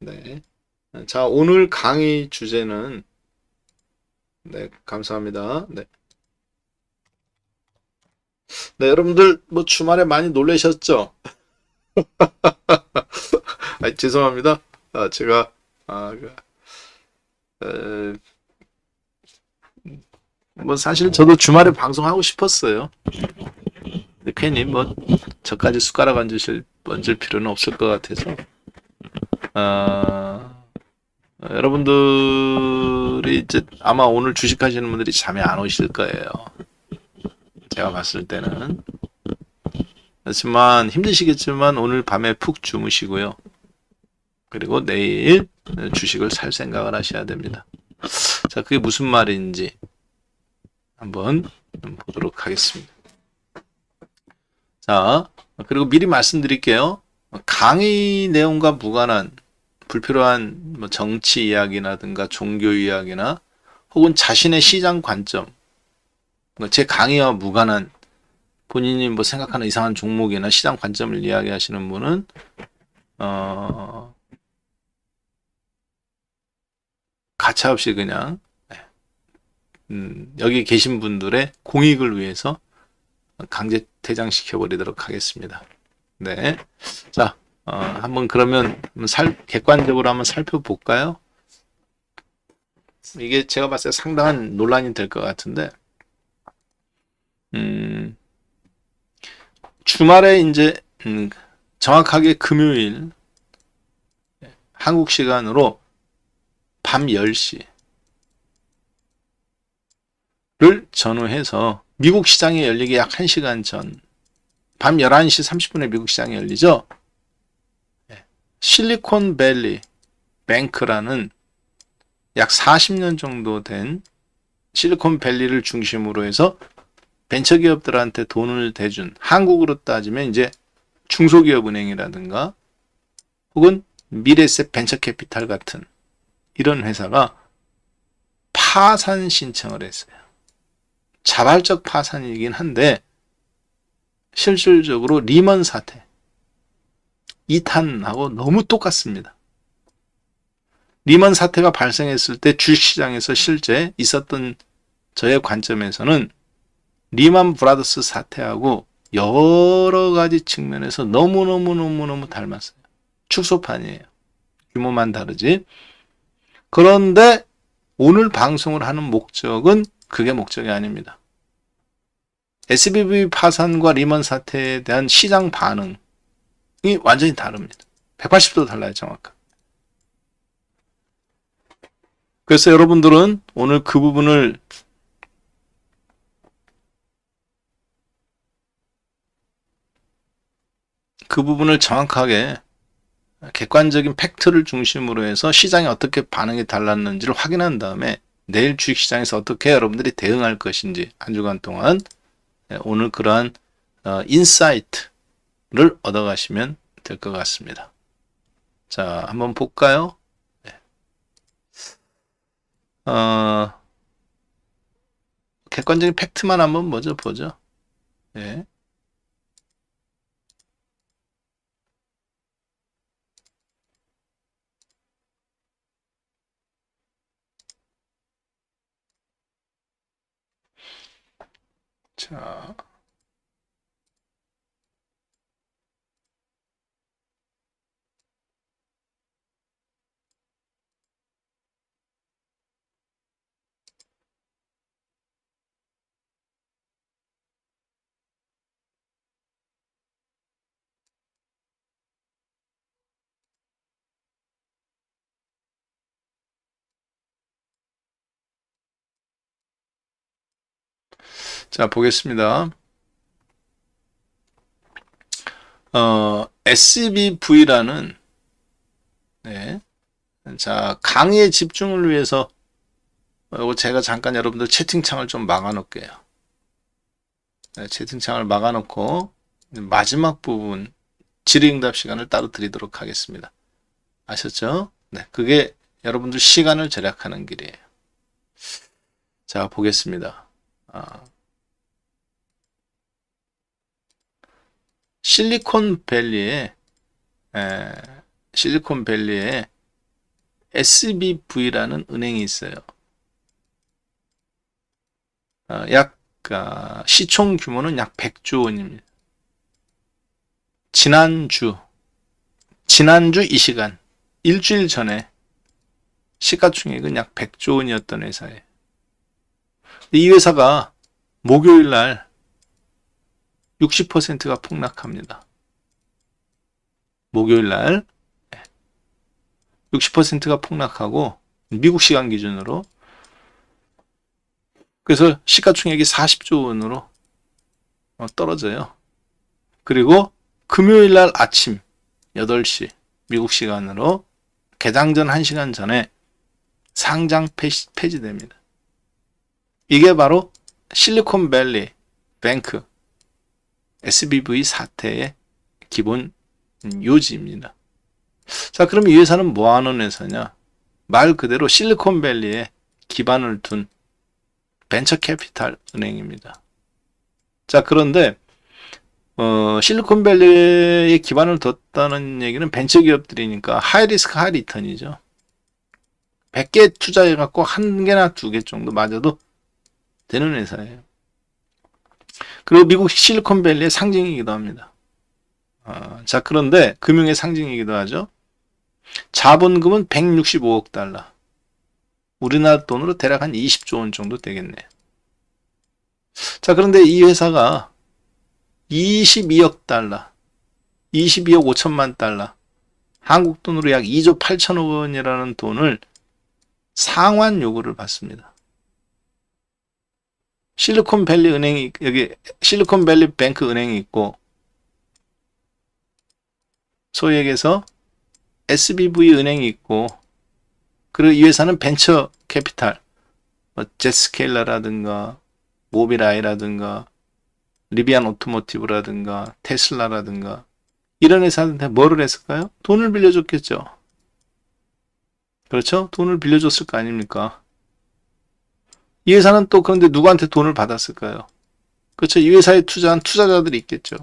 네. 자, 오늘 강의 주제는, 네, 감사합니다. 네. 네, 여러분들, 뭐, 주말에 많이 놀라셨죠? 죄송합니다. 제가, 아, 에, 뭐, 사실 저도 주말에 방송하고 싶었어요. 근데 괜히 뭐, 저까지 숟가락 얹을 필요는 없을 것 같아서, 아, 여러분들이 이제 아마 오늘 주식하시는 분들이 잠이 안 오실 거예요. 제가 봤을 때는. 하지만 힘드시겠지만 오늘 밤에 푹 주무시고요. 그리고 내일 주식을 살 생각을 하셔야 됩니다. 자, 그게 무슨 말인지 한번 보도록 하겠습니다. 자, 그리고 미리 말씀드릴게요. 강의 내용과 무관한 불필요한 뭐 정치 이야기라든가 종교 이야기나 혹은 자신의 시장 관점, 제 강의와 무관한 본인이 뭐 생각하는 이상한 종목이나 시장 관점을 이야기하시는 분은 가차없이 그냥 여기 계신 분들의 공익을 위해서 강제 퇴장시켜버리도록 하겠습니다. 네. 자, 한번 그러면 객관적으로 한번 살펴볼까요? 이게 제가 봤을 때 상당한 논란이 될 것 같은데, 주말에 이제, 정확하게 금요일, 한국 시간으로 밤 10시를 전후해서 미국 시장이 열리기 약 1시간 전, 밤 11시 30분에 미국 시장이 열리죠? 실리콘밸리 뱅크라는 약 40년 정도 된 실리콘밸리를 중심으로 해서 벤처기업들한테 돈을 대준, 한국으로 따지면 이제 중소기업은행이라든가 혹은 미래세 벤처캐피탈 같은 이런 회사가 파산 신청을 했어요. 자발적 파산이긴 한데 실질적으로 리먼 사태, 2탄하고 너무 똑같습니다. 리먼 사태가 발생했을 때 주식시장에서 실제 있었던 저의 관점에서는 리먼 브라더스 사태하고 여러 가지 측면에서 너무너무 닮았어요. 축소판이에요. 규모만 다르지. 그런데 오늘 방송을 하는 목적은 그게 목적이 아닙니다. SBB 파산과 리먼 사태에 대한 시장 반응이 완전히 다릅니다. 180도 달라요, 정확하게. 그래서 여러분들은 오늘 그 부분을 정확하게 객관적인 팩트를 중심으로 해서 시장이 어떻게 반응이 달랐는지를 확인한 다음에 내일 주식시장에서 어떻게 여러분들이 대응할 것인지 한 주간 동안 오늘 그러한 인사이트를 얻어가시면 될 것 같습니다. 자, 한번 볼까요? 객관적인 팩트만 한번 먼저 보죠. 예. 자, 자 보겠습니다. SBV라는 네. 자, 강의의 집중을 위해서 이거 제가 잠깐 여러분들 채팅창을 좀 막아놓을게요. 네, 채팅창을 막아놓고 마지막 부분 질의응답 시간을 따로 드리도록 하겠습니다. 아셨죠? 네, 그게 여러분들 시간을 절약하는 길이에요. 자, 보겠습니다. 실리콘밸리에 실리콘밸리에 SBV라는 은행이 있어요. 시총 규모는 약 100조 원입니다. 지난주 이 시간, 일주일 전에 시가총액은 약 100조 원이었던 회사예요. 이 회사가 목요일 날 60%가 폭락합니다. 목요일 날 60%가 폭락하고 미국 시간 기준으로, 그래서 시가총액이 40조 원으로 떨어져요. 그리고 금요일 날 아침 8시 미국 시간으로 개장 전 1시간 전에 상장 폐지됩니다. 이게 바로 실리콘밸리 뱅크 SBV 사태의 기본 요지입니다. 자, 그럼 이 회사는 뭐 하는 회사냐? 말 그대로 실리콘밸리에 기반을 둔 벤처 캐피탈 은행입니다. 자, 그런데 실리콘밸리에 기반을 뒀다는 얘기는 벤처 기업들이니까 하이 리스크 하이 리턴이죠. 100개 투자해갖고 1개나 2개 정도 맞아도 되는 회사예요. 그리고 미국 실리콘밸리의 상징이기도 합니다. 자, 그런데 금융의 상징이기도 하죠. 자본금은 165억 달러. 우리나라 돈으로 대략 한 20조 원 정도 되겠네요. 자, 그런데 이 회사가 22억 달러, 22억 5천만 달러, 한국 돈으로 약 2조 8천억 원이라는 돈을 상환 요구를 받습니다. 실리콘밸리 은행이, 여기 실리콘밸리 뱅크 은행이 있고, 소위 얘기해서 SBV 은행이 있고, 그리고 이 회사는 벤처 캐피탈, 제스케일러라든가 모빌아이라든가 리비안 오토모티브라든가 테슬라라든가 이런 회사한테 뭐를 했을까요? 돈을 빌려줬겠죠. 그렇죠? 돈을 빌려줬을 거 아닙니까? 이 회사는 또 그런데 누구한테 돈을 받았을까요? 그렇죠? 이 회사에 투자한 투자자들이 있겠죠.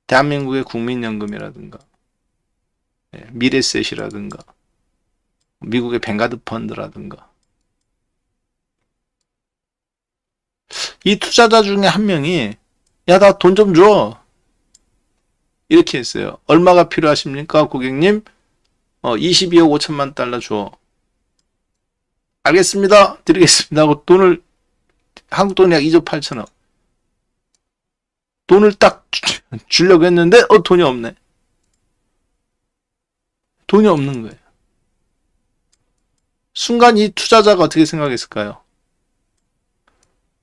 대한민국의 국민연금이라든가 미래셋이라든가 미국의 뱅가드 펀드라든가, 이 투자자 중에 한 명이 야, 나 돈 좀 줘, 이렇게 했어요. 얼마가 필요하십니까 고객님? 22억 5천만 달러 줘. 알겠습니다, 드리겠습니다 하고 돈을, 한국 돈 약 2조 8천억 돈을 딱 주려고 했는데 돈이 없네. 돈이 없는 거예요. 순간 이 투자자가 어떻게 생각했을까요?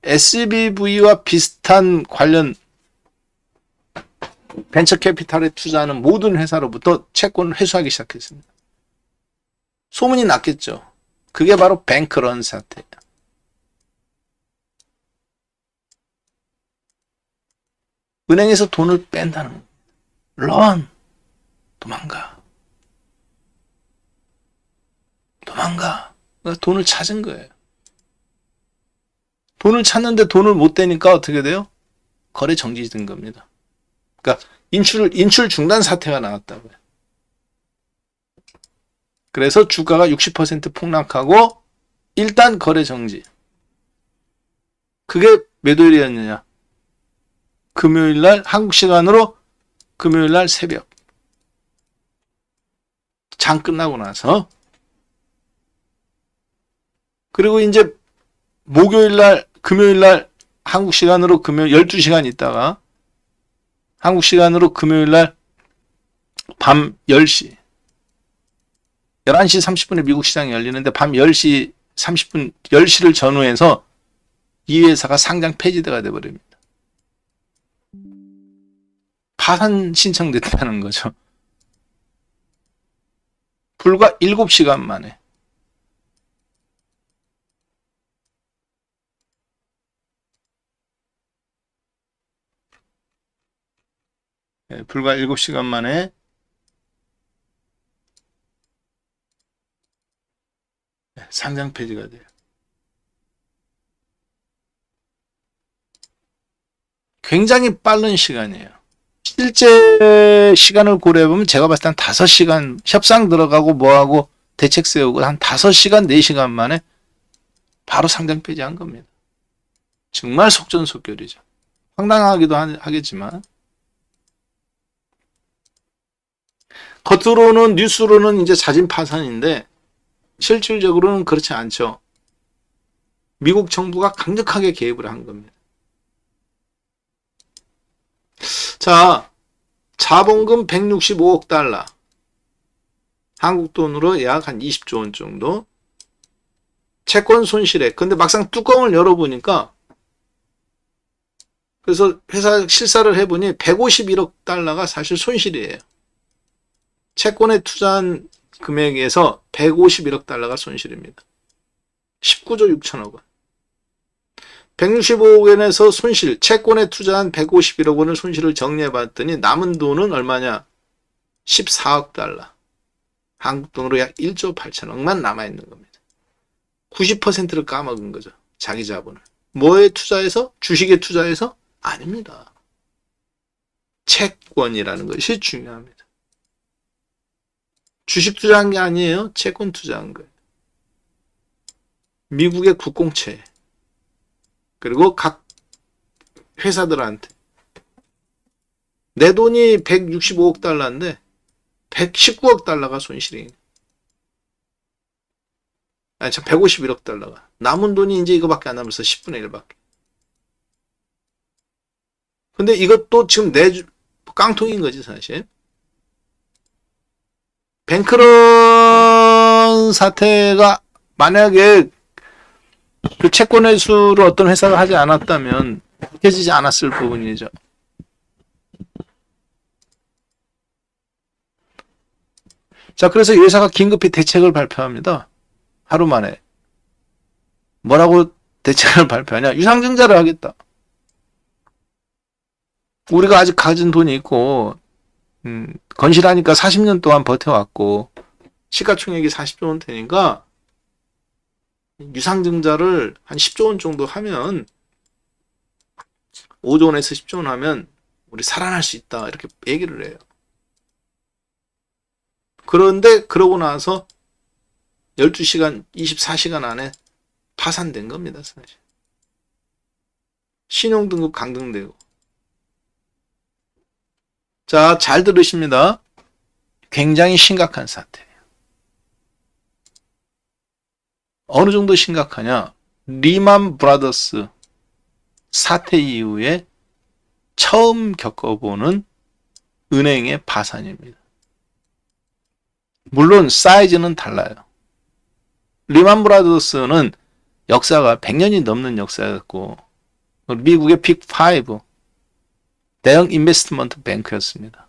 SBV와 비슷한 관련 벤처 캐피탈에 투자하는 모든 회사로부터 채권을 회수하기 시작했습니다. 소문이 났겠죠. 그게 바로 뱅크런 사태예요. 은행에서 돈을 뺀다는 겁니다. 런! 도망가. 돈을 찾은 거예요. 돈을 찾는데 돈을 못 대니까 어떻게 돼요? 거래 정지된 겁니다. 그러니까 인출 중단 사태가 나왔다고요. 그래서 주가가 60% 폭락하고 일단 거래 정지. 그게 몇 월이었느냐? 금요일 날, 한국 시간으로 금요일 날 새벽. 장 끝나고 나서. 그리고 이제 목요일 날, 금요일 날 한국 시간으로 금요일 12시간 있다가 한국 시간으로 금요일 날 밤 10시 11시 30분에 미국 시장이 열리는데 밤 10시 30분 10시를 전후해서 이 회사가 상장 폐지가 돼버립니다. 파산 신청됐다는 거죠. 불과 7시간 만에. 불과 7시간 만에 상장 폐지가 돼요. 굉장히 빠른 시간이에요. 실제 시간을 고려해보면 제가 봤을 때 한 5시간 협상 들어가고 뭐하고 대책 세우고 한 5시간, 4시간 만에 바로 상장 폐지한 겁니다. 정말 속전속결이죠. 황당하기도 하겠지만 겉으로는 뉴스로는 이제 자진 파산인데 실질적으로는 그렇지 않죠. 미국 정부가 강력하게 개입을 한 겁니다. 자, 자본금 165억 달러. 한국 돈으로 약 한 20조 원 정도. 채권 손실액. 근데 막상 뚜껑을 열어보니까 그래서 회사 실사를 해보니 151억 달러가 사실 손실이에요. 채권에 투자한 금액에서 151억 달러가 손실입니다. 19조 6천억 원. 165억 원에서 손실, 채권에 투자한 151억 원을 손실을 정리해봤더니 남은 돈은 얼마냐? 14억 달러. 한국 돈으로 약 1조 8천억만 남아있는 겁니다. 90%를 까먹은 거죠. 자기 자본을. 뭐에 투자해서? 주식에 투자해서? 아닙니다. 채권이라는 것이 중요합니다. 주식 투자한 게 아니에요. 채권 투자한 거예요. 미국의 국공채 그리고 각 회사들한테 내 돈이 165억 달러인데 119억 달러가 손실이에요. 아니 참 151억 달러가. 남은 돈이 이제 이거밖에 안 남아서 10분의 1밖에. 근데 이것도 지금 깡통인 거지 사실. 뱅크런 사태가 만약에 그 채권 회수를 어떤 회사가 하지 않았다면 밝혀지지 않았을 부분이죠. 자, 그래서 이 회사가 긴급히 대책을 발표합니다. 하루 만에. 뭐라고 대책을 발표하냐? 유상증자를 하겠다. 우리가 아직 가진 돈이 있고 건실하니까 40년 동안 버텨왔고 시가총액이 40조 원 되니까 유상증자를 한 10조 원 정도 하면 5조 원에서 10조 원 하면 우리 살아날 수 있다 이렇게 얘기를 해요. 그런데 그러고 나서 12시간 24시간 안에 파산된 겁니다. 사실. 신용등급 강등되고. 자, 잘 들으십니다. 굉장히 심각한 사태예요. 어느 정도 심각하냐? 리만 브라더스 사태 이후에 처음 겪어보는 은행의 파산입니다. 물론 사이즈는 달라요. 리만 브라더스는 역사가 100년이 넘는 역사였고 미국의 픽5 대형 인베스트먼트 뱅크였습니다.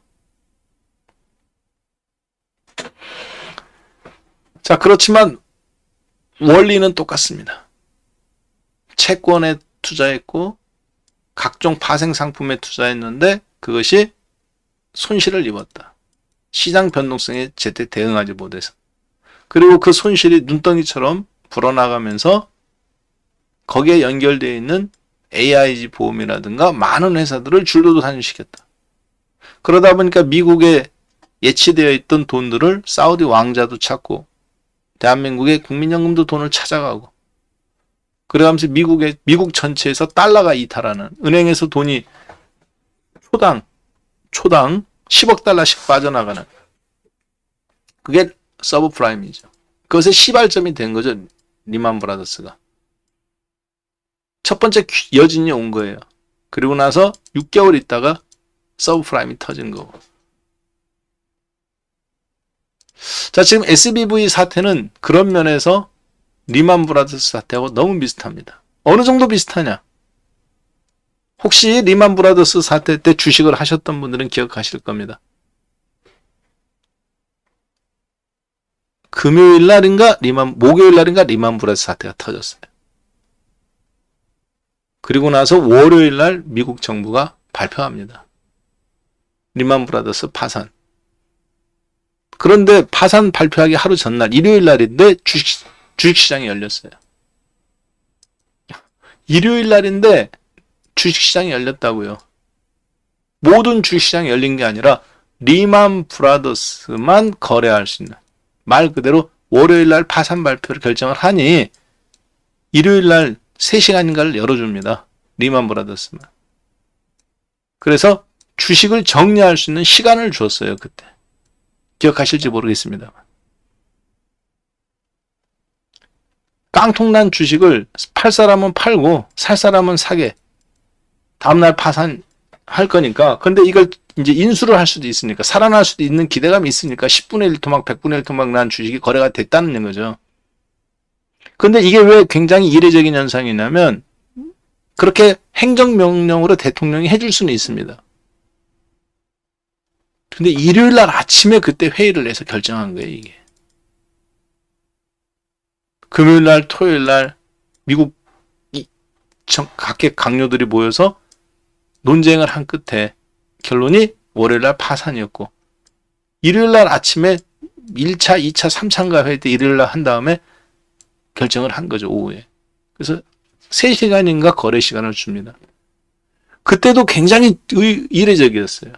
자, 그렇지만 원리는 똑같습니다. 채권에 투자했고 각종 파생 상품에 투자했는데 그것이 손실을 입었다. 시장 변동성에 제때 대응하지 못해서. 그리고 그 손실이 눈덩이처럼 불어나가면서 거기에 연결되어 있는 AIG 보험이라든가 많은 회사들을 줄도도 단련시켰다. 그러다 보니까 미국에 예치되어 있던 돈들을 사우디 왕자도 찾고 대한민국의 국민연금도 돈을 찾아가고 그러면서 미국 전체에서 달러가 이탈하는 은행에서 돈이 초당 10억 달러씩 빠져나가는 그게 서브프라임이죠. 그것의 시발점이 된 거죠. 리만 브라더스가. 첫 번째 여진이 온 거예요. 그리고 나서 6개월 있다가 서브프라임이 터진 거고. 자, 지금 SBV 사태는 그런 면에서 리만 브라더스 사태하고 너무 비슷합니다. 어느 정도 비슷하냐? 혹시 리만 브라더스 사태 때 주식을 하셨던 분들은 기억하실 겁니다. 목요일 날인가 리만 브라더스 사태가 터졌어요. 그리고 나서 월요일 날 미국 정부가 발표합니다. 리만 브라더스 파산. 그런데 파산 발표하기 하루 전날 일요일 날인데 주식시장이 열렸어요. 일요일 날인데 주식시장이 열렸다고요. 모든 주식시장이 열린 게 아니라 리만 브라더스만 거래할 수 있는 말 그대로 월요일 날 파산 발표를 결정을 하니 일요일 날 3시간인가를 열어줍니다. 리만 브라더스만. 그래서 주식을 정리할 수 있는 시간을 줬어요. 그때. 기억하실지 모르겠습니다. 깡통난 주식을 팔 사람은 팔고 살 사람은 사게. 다음날 파산할 거니까. 근데 이걸 이제 인수를 할 수도 있으니까, 살아날 수도 있는 기대감이 있으니까 10분의 1 토막, 100분의 1 토막 난 주식이 거래가 됐다는 거죠. 근데 이게 왜 굉장히 이례적인 현상이냐면, 그렇게 행정명령으로 대통령이 해줄 수는 있습니다. 근데 일요일 날 아침에 그때 회의를 해서 결정한 거예요, 이게. 금요일 날, 토요일 날 미국 각계 강요들이 모여서 논쟁을 한 끝에 결론이 월요일 날 파산이었고, 일요일 날 아침에 1차, 2차, 3차인가 회의 때 일요일 날 한 다음에 결정을 한 거죠, 오후에. 그래서 3시간인가 거래 시간을 줍니다. 그때도 굉장히 이례적이었어요.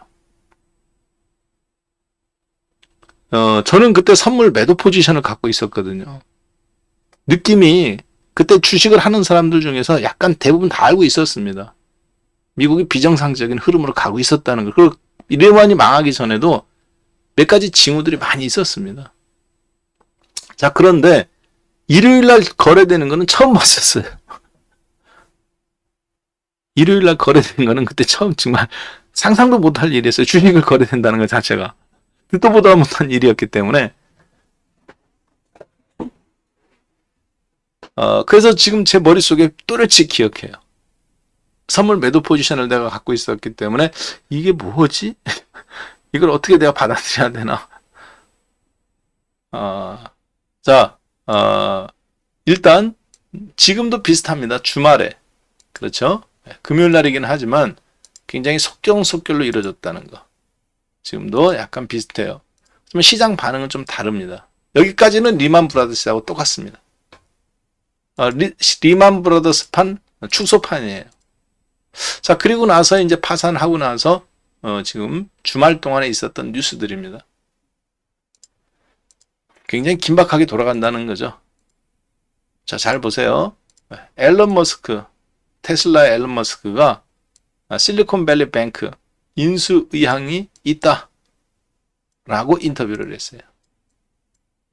저는 그때 선물 매도 포지션을 갖고 있었거든요. 느낌이 그때 주식을 하는 사람들 중에서 약간 대부분 다 알고 있었습니다. 미국이 비정상적인 흐름으로 가고 있었다는 걸. 그리고 이레만이 망하기 전에도 몇 가지 징후들이 많이 있었습니다. 자, 그런데 일요일 날 거래되는 거는 처음 봤었어요. 일요일 날 거래되는 거는 그때 처음, 정말 상상도 못할 일이었어요. 주식을 거래된다는 것 자체가. 듣도 보다 못한 일이었기 때문에. 그래서 지금 제 머릿속에 또렷이 기억해요. 선물 매도 포지션을 내가 갖고 있었기 때문에 이게 뭐지? 이걸 어떻게 내가 받아들여야 되나? 자, 일단 지금도 비슷합니다. 주말에. 그렇죠? 금요일 날이긴 하지만 굉장히 속경속결로 이루어졌다는 거. 지금도 약간 비슷해요. 하지만 시장 반응은 좀 다릅니다. 여기까지는 리만 브라더스하고 똑같습니다. 리만 브라더스 판 축소판이에요. 자, 그리고 나서 이제 파산하고 나서 지금 주말 동안에 있었던 뉴스들입니다. 굉장히 긴박하게 돌아간다는 거죠. 자, 잘 보세요. 앨런 머스크, 테슬라의 앨런 머스크가 실리콘밸리 뱅크 인수 의향이 있다 라고 인터뷰를 했어요.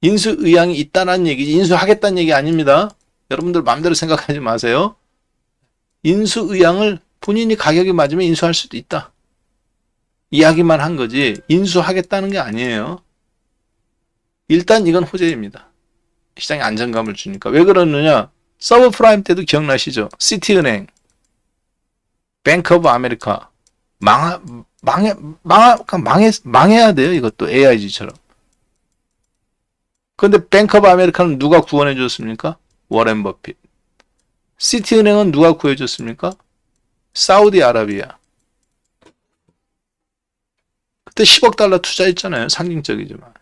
인수 의향이 있다는 얘기, 인수하겠다는 얘기 아닙니다. 여러분들 마음대로 생각하지 마세요. 인수 의향을 본인이 가격이 맞으면 인수할 수도 있다. 이야기만 한 거지 인수하겠다는 게 아니에요. 일단 이건 호재입니다. 시장에 안정감을 주니까. 왜 그러느냐? 서브프라임 때도 기억나시죠? 시티은행, 뱅크 오브 아메리카 망해야 돼요. 이것도 AIG처럼. 그런데 뱅크 오브 아메리카는 누가 구원해 줬습니까? 워렌 버핏. 시티은행은 누가 구해 줬습니까? 사우디아라비아. 그때 10억 달러 투자했잖아요. 상징적이지만.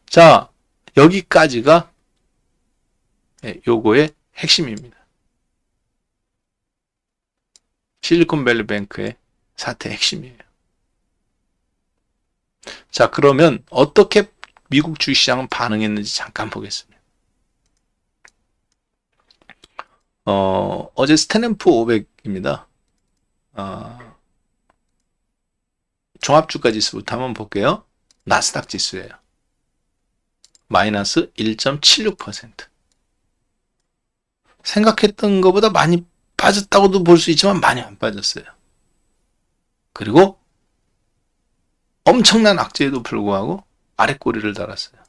자, 여기까지가 요거의 핵심입니다. 실리콘밸리 뱅크의 사태 핵심이에요. 자, 그러면 어떻게 미국 주식시장은 반응했는지 잠깐 보겠습니다. 어제 스탠앤푸 500입니다. 종합주가 지수부터 한번 볼게요. 나스닥 지수예요. 마이너스 1.76%. 생각했던 것보다 많이 빠졌다고도 볼 수 있지만 많이 안 빠졌어요. 그리고 엄청난 악재에도 불구하고 아래 꼬리를 달았어요.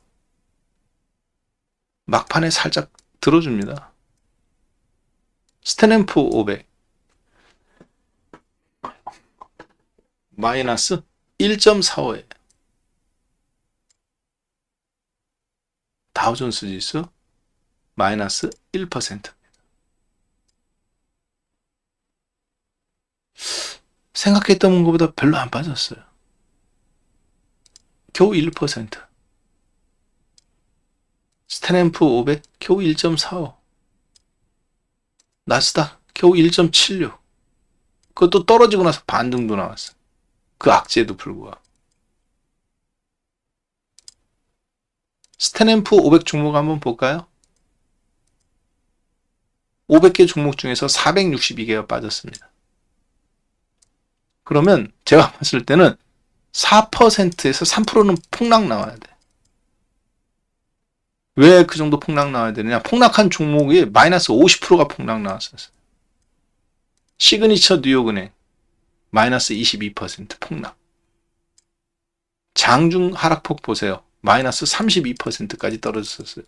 막판에 살짝 들어줍니다. 스탠앤푸 500 마이너스 1.45예요. 다우존스 지수 마이너스 1%입니다. 생각했던 것보다 별로 안 빠졌어요. 겨우 1%. 스탠앤푸 500 겨우 1.45. 나스닥 겨우 1.76. 그것도 떨어지고 나서 반등도 나왔어. 그 악재에도 불구하고. 스탠앤푸 500 종목 한번 볼까요? 500개 종목 중에서 462개가 빠졌습니다. 그러면 제가 봤을 때는 4%에서 3%는 폭락 나와야 돼. 왜 그 정도 폭락 나와야 되느냐? 폭락한 종목이 마이너스 50%가 폭락 나왔었어요. 시그니처 뉴욕은행 마이너스 22% 폭락. 장중 하락폭 보세요. 마이너스 32%까지 떨어졌었어요.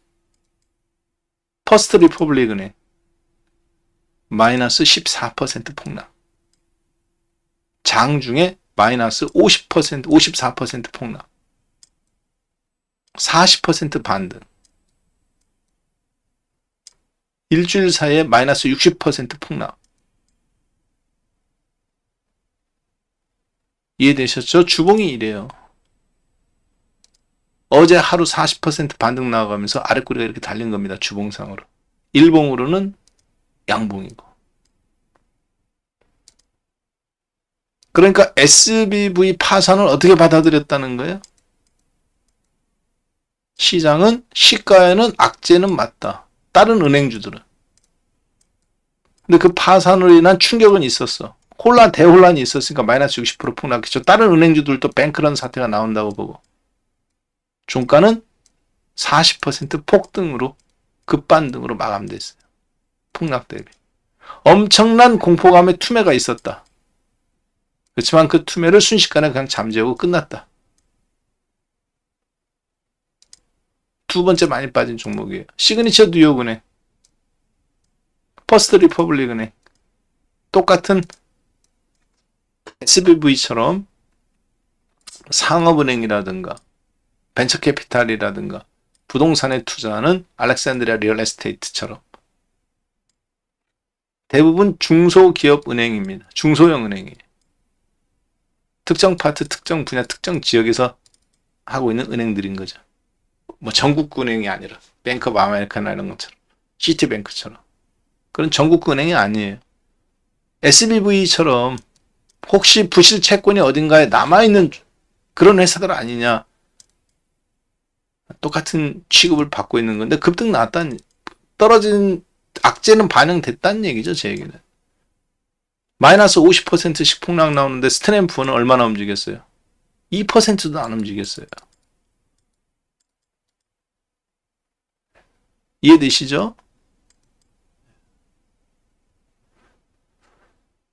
퍼스트 리퍼블릭 은행 마이너스 14% 폭락. 장중에 마이너스 50%, 54% 폭락. 40% 반등. 일주일 사이에 마이너스 60% 폭락. 이해되셨죠? 주봉이 이래요. 어제 하루 40% 반등 나와가면서 아랫꼬리가 이렇게 달린 겁니다. 주봉상으로. 일봉으로는 양봉이고. 그러니까 SBV 파산을 어떻게 받아들였다는 거예요? 시장은 시가에는 악재는 맞다. 다른 은행주들은. 근데 그 파산으로 인한 충격은 있었어. 대혼란이 있었으니까 마이너스 60% 폭락했죠. 다른 은행주들도 뱅크런 사태가 나온다고 보고. 종가는 40% 폭등으로 급반등으로 마감됐어요. 폭락 대비. 엄청난 공포감의 투매가 있었다. 그렇지만 그 투매를 순식간에 그냥 잠재우고 끝났다. 두 번째 많이 빠진 종목이에요. 시그니처 뉴욕은행, 퍼스트 리퍼블릭 은행. 똑같은 SBV처럼 상업은행이라든가 벤처캐피탈이라든가 부동산에 투자하는 알렉산드리아 리얼 에스테이트처럼 대부분 중소기업 은행입니다. 중소형 은행이에요. 특정 파트, 특정 분야, 특정 지역에서 하고 있는 은행들인 거죠. 뭐 전국구 은행이 아니라 뱅크 오브 아메리카나 이런 것처럼 시티뱅크처럼 그런 전국구 은행이 아니에요. SBV처럼 혹시 부실 채권이 어딘가에 남아있는 그런 회사들 아니냐. 똑같은 취급을 받고 있는 건데 급등 나왔다는, 떨어진 악재는 반영됐다는 얘기죠. 제 얘기는. 마이너스 50%씩 폭락 나오는데 스탠앤푸어는 얼마나 움직였어요? 2%도 안 움직였어요. 이해되시죠?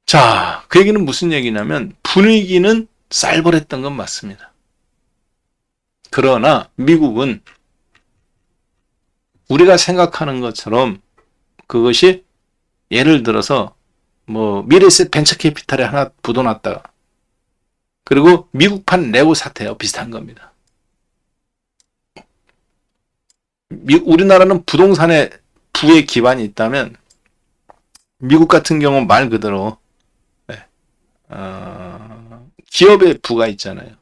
자, 그 얘기는 무슨 얘기냐면 분위기는 쌀벌했던 건 맞습니다. 그러나 미국은 우리가 생각하는 것처럼 그것이 예를 들어서 뭐 미래세 벤처캐피탈에 하나 부도났다가 그리고 미국판 레고 사태와 비슷한 겁니다. 우리나라는 부동산에 부의 기반이 있다면 미국 같은 경우는 말 그대로 기업의 부가 있잖아요.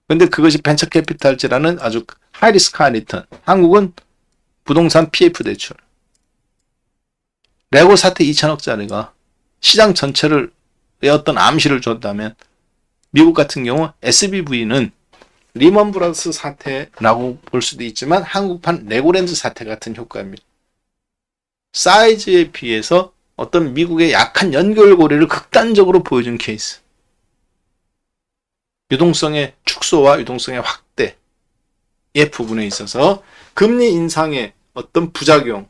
근데 그것이 벤처캐피탈지라는 아주 하이리스크 하이리턴. 한국은 부동산 PF 대출. 레고 사태 2천억짜리가 시장 전체를 어떤 암시를 줬다면 미국 같은 경우 SBV는 리먼 브라더스 사태라고 볼 수도 있지만 한국판 레고랜드 사태 같은 효과입니다. 사이즈에 비해서 어떤 미국의 약한 연결고리를 극단적으로 보여준 케이스. 유동성의 축소와 유동성의 확대의 부분에 있어서 금리 인상의 어떤 부작용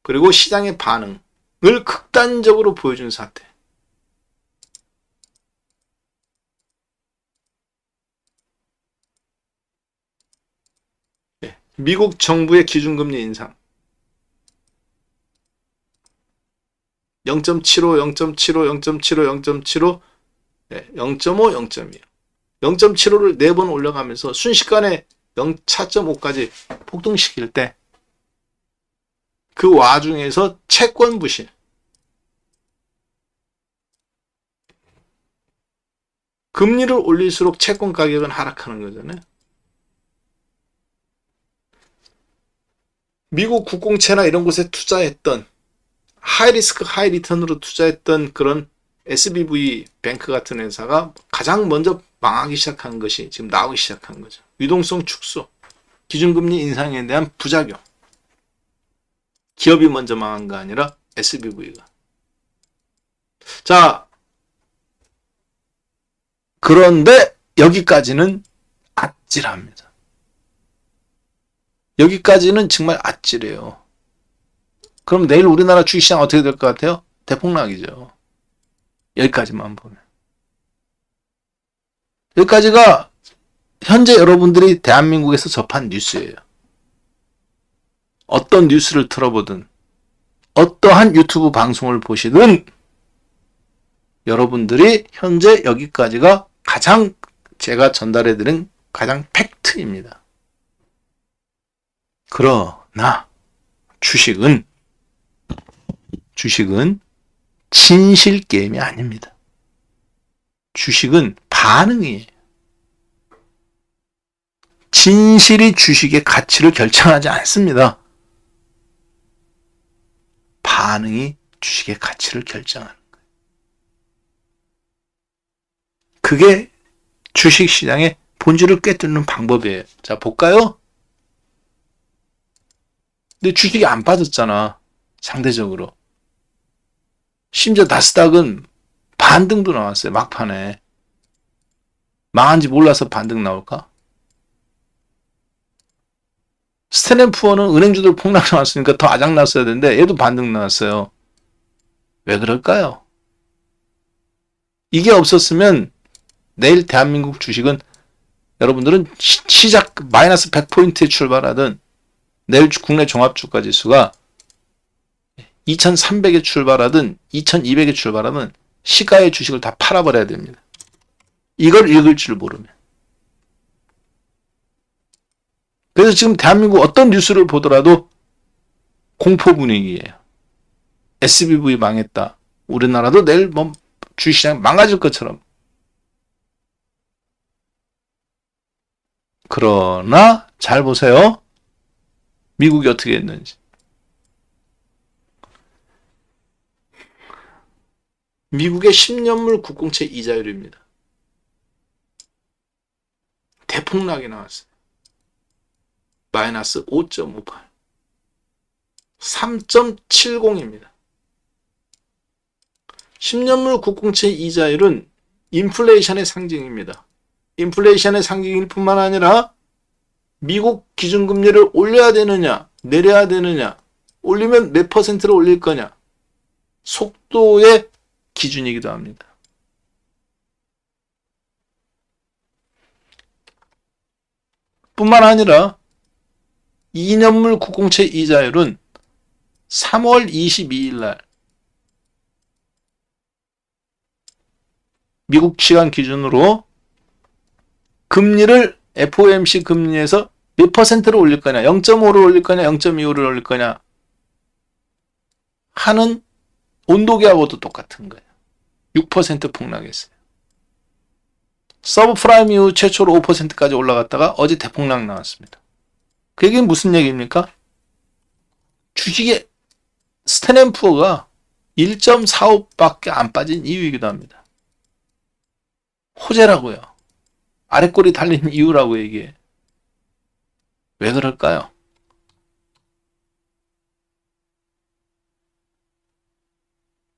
그리고 시장의 반응을 극단적으로 보여준 사태. 미국 정부의 기준금리 인상 0.75, 0.75, 0.75, 0.75, 0.5, 0.2. 0.75를 4번 올려가면서 순식간에 4.5까지 폭등시킬 때 그 와중에서 채권 부실, 금리를 올릴수록 채권 가격은 하락하는 거잖아요. 미국 국공채나 이런 곳에 투자했던 하이리스크 하이리턴으로 투자했던 그런 SBV 뱅크 같은 회사가 가장 먼저 망하기 시작한 것이 지금 나오기 시작한 거죠. 유동성 축소. 기준금리 인상에 대한 부작용. 기업이 먼저 망한 거 아니라 SBV가. 자, 그런데 여기까지는 아찔합니다. 여기까지는 정말 아찔해요. 그럼 내일 우리나라 주식시장 어떻게 될 것 같아요? 대폭락이죠. 여기까지만 보면. 여기까지가 현재 여러분들이 대한민국에서 접한 뉴스예요. 어떤 뉴스를 틀어보든 어떠한 유튜브 방송을 보시든 여러분들이 현재 여기까지가 가장 제가 전달해드린 가장 팩트입니다. 그러나 주식은 진실 게임이 아닙니다. 주식은 반응이에요. 진실이 주식의 가치를 결정하지 않습니다. 반응이 주식의 가치를 결정하는 거예요. 그게 주식시장의 본질을 꿰뚫는 방법이에요. 자, 볼까요? 근데 주식이 안 빠졌잖아. 상대적으로. 심지어 나스닥은 반등도 나왔어요. 막판에. 망한지 몰라서 반등 나올까? 스탠앤푸어는 은행주들 폭락 나왔으니까 더 아작났어야 되는데 얘도 반등 나왔어요. 왜 그럴까요? 이게 없었으면 내일 대한민국 주식은 여러분들은 시작 마이너스 100포인트에 출발하든 내일 국내 종합주가지수가 2300에 출발하든 2200에 출발하든 시가의 주식을 다 팔아버려야 됩니다. 이걸 읽을 줄 모르면. 그래서 지금 대한민국 어떤 뉴스를 보더라도 공포 분위기예요. SBV 망했다. 우리나라도 내일 뭐 주식시장 망가질 것처럼. 그러나 잘 보세요. 미국이 어떻게 했는지. 미국의 10년물 국공채 이자율입니다. 대폭락이 나왔어요. 마이너스 5.58. 3.70입니다. 10년물 국공채 이자율은 인플레이션의 상징입니다. 인플레이션의 상징일 뿐만 아니라 미국 기준금리를 올려야 되느냐, 내려야 되느냐, 올리면 몇 퍼센트를 올릴 거냐, 속도의 기준이기도 합니다. 뿐만 아니라 2년물 국공채 이자율은 3월 22일 날 미국 시간 기준으로 금리를 FOMC 금리에서 몇 퍼센트를 올릴 거냐, 0.5를 올릴 거냐, 0.25를 올릴 거냐 하는 온도계하고도 똑같은 거예요. 6% 폭락했어요. 서브프라임 이후 최초로 5%까지 올라갔다가 어제 대폭락 나왔습니다. 그 얘기는 무슨 얘기입니까? 주식의 스탠앤푸어가 1.45밖에 안 빠진 이유이기도 합니다. 호재라고요. 아랫골이 달린 이유라고 얘기해. 왜 그럴까요?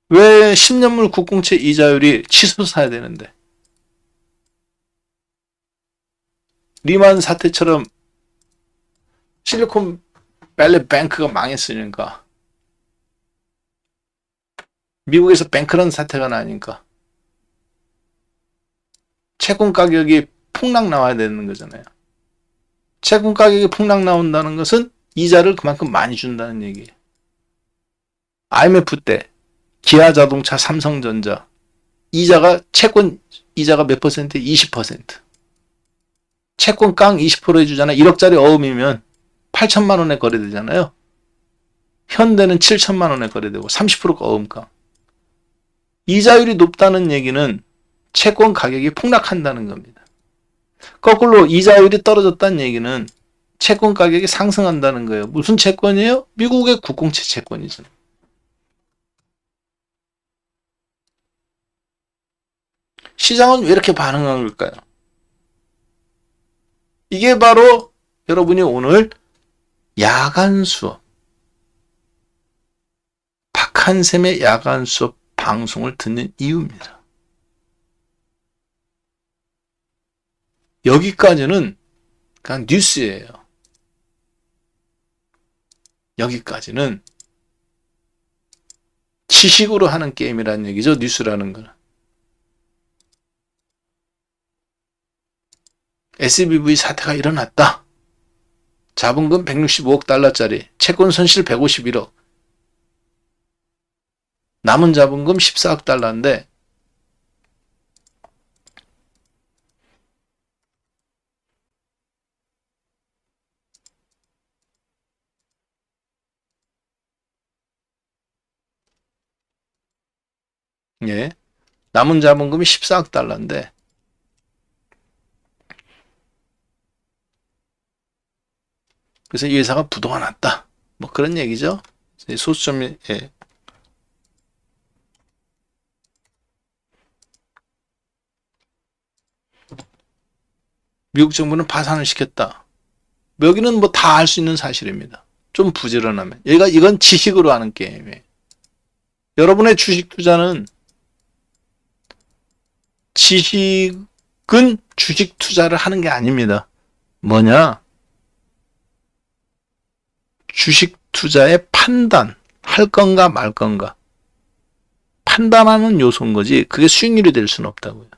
왜 10년물 국공채 이자율이 치솟아야 되는데? 리만 사태처럼 실리콘밸리 뱅크가 망했으니까 미국에서 뱅크런 사태가 나니까 채권 가격이 폭락 나와야 되는 거잖아요. 채권 가격이 폭락 나온다는 것은 이자를 그만큼 많이 준다는 얘기예요. IMF 때 기아자동차, 삼성전자 이자가 채권 이자가 몇 퍼센트? 20%. 채권 깡 20% 해주잖아요. 1억짜리 어음이면 8천만 원에 거래되잖아요. 현대는 7천만 원에 거래되고 30%가 어음깡. 이자율이 높다는 얘기는 채권 가격이 폭락한다는 겁니다. 거꾸로 이자율이 떨어졌다는 얘기는 채권 가격이 상승한다는 거예요. 무슨 채권이에요? 미국의 국공채 채권이죠. 시장은 왜 이렇게 반응한 걸까요? 이게 바로 여러분이 오늘 야간 수업, 박한샘의 야간 수업 방송을 듣는 이유입니다. 여기까지는 그냥 뉴스예요. 여기까지는 지식으로 하는 게임이라는 얘기죠. 뉴스라는 거는. SBV 사태가 일어났다. 자본금 165억 달러짜리, 채권 손실 151억. 남은 자본금 14억 달러인데 예. 남은 자본금이 14억 달러인데 그래서 이 회사가 부도가 났다. 뭐 그런 얘기죠. 소수점이 예. 미국 정부는 파산을 시켰다. 여기는 뭐 다 알 수 있는 사실입니다. 좀 부지런하면. 이건 지식으로 하는 게임이에요. 여러분의 주식 투자는 지식은 주식 투자를 하는 게 아닙니다. 뭐냐? 주식 투자의 판단, 할 건가 말 건가. 판단하는 요소인 거지 그게 수익률이 될 수는 없다고요.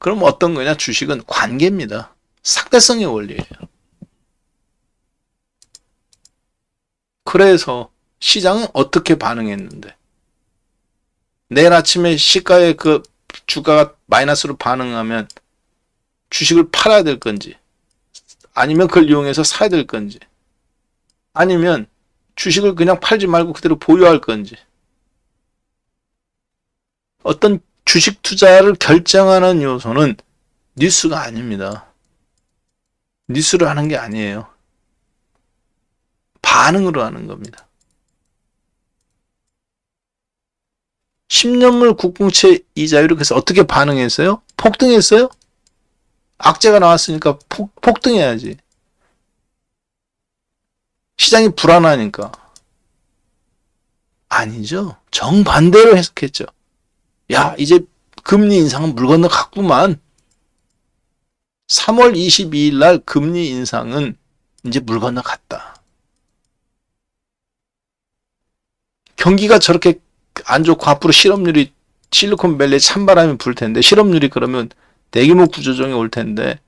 그럼 어떤 거냐? 주식은 관계입니다. 상대성의 원리예요. 그래서 시장은 어떻게 반응했는데 내일 아침에 시가의 그 주가가 마이너스로 반응하면 주식을 팔아야 될 건지 아니면 그걸 이용해서 사야 될 건지 아니면 주식을 그냥 팔지 말고 그대로 보유할 건지 어떤 주식 투자를 결정하는 요소는 뉴스가 아닙니다. 뉴스로 하는 게 아니에요. 반응으로 하는 겁니다. 10년물 국공채 이자율이 그래서 어떻게 반응했어요? 폭등했어요? 악재가 나왔으니까 폭등해야지. 시장이 불안하니까. 아니죠. 정반대로 해석했죠. 야, 이제 금리 인상은 물 건너 갔구만. 3월 22일 날 금리 인상은 이제 물 건너 갔다. 경기가 저렇게 안 좋고 앞으로 실업률이 실리콘밸리에 찬바람이 불 텐데 실업률이 그러면 대규모 구조조정이 올 텐데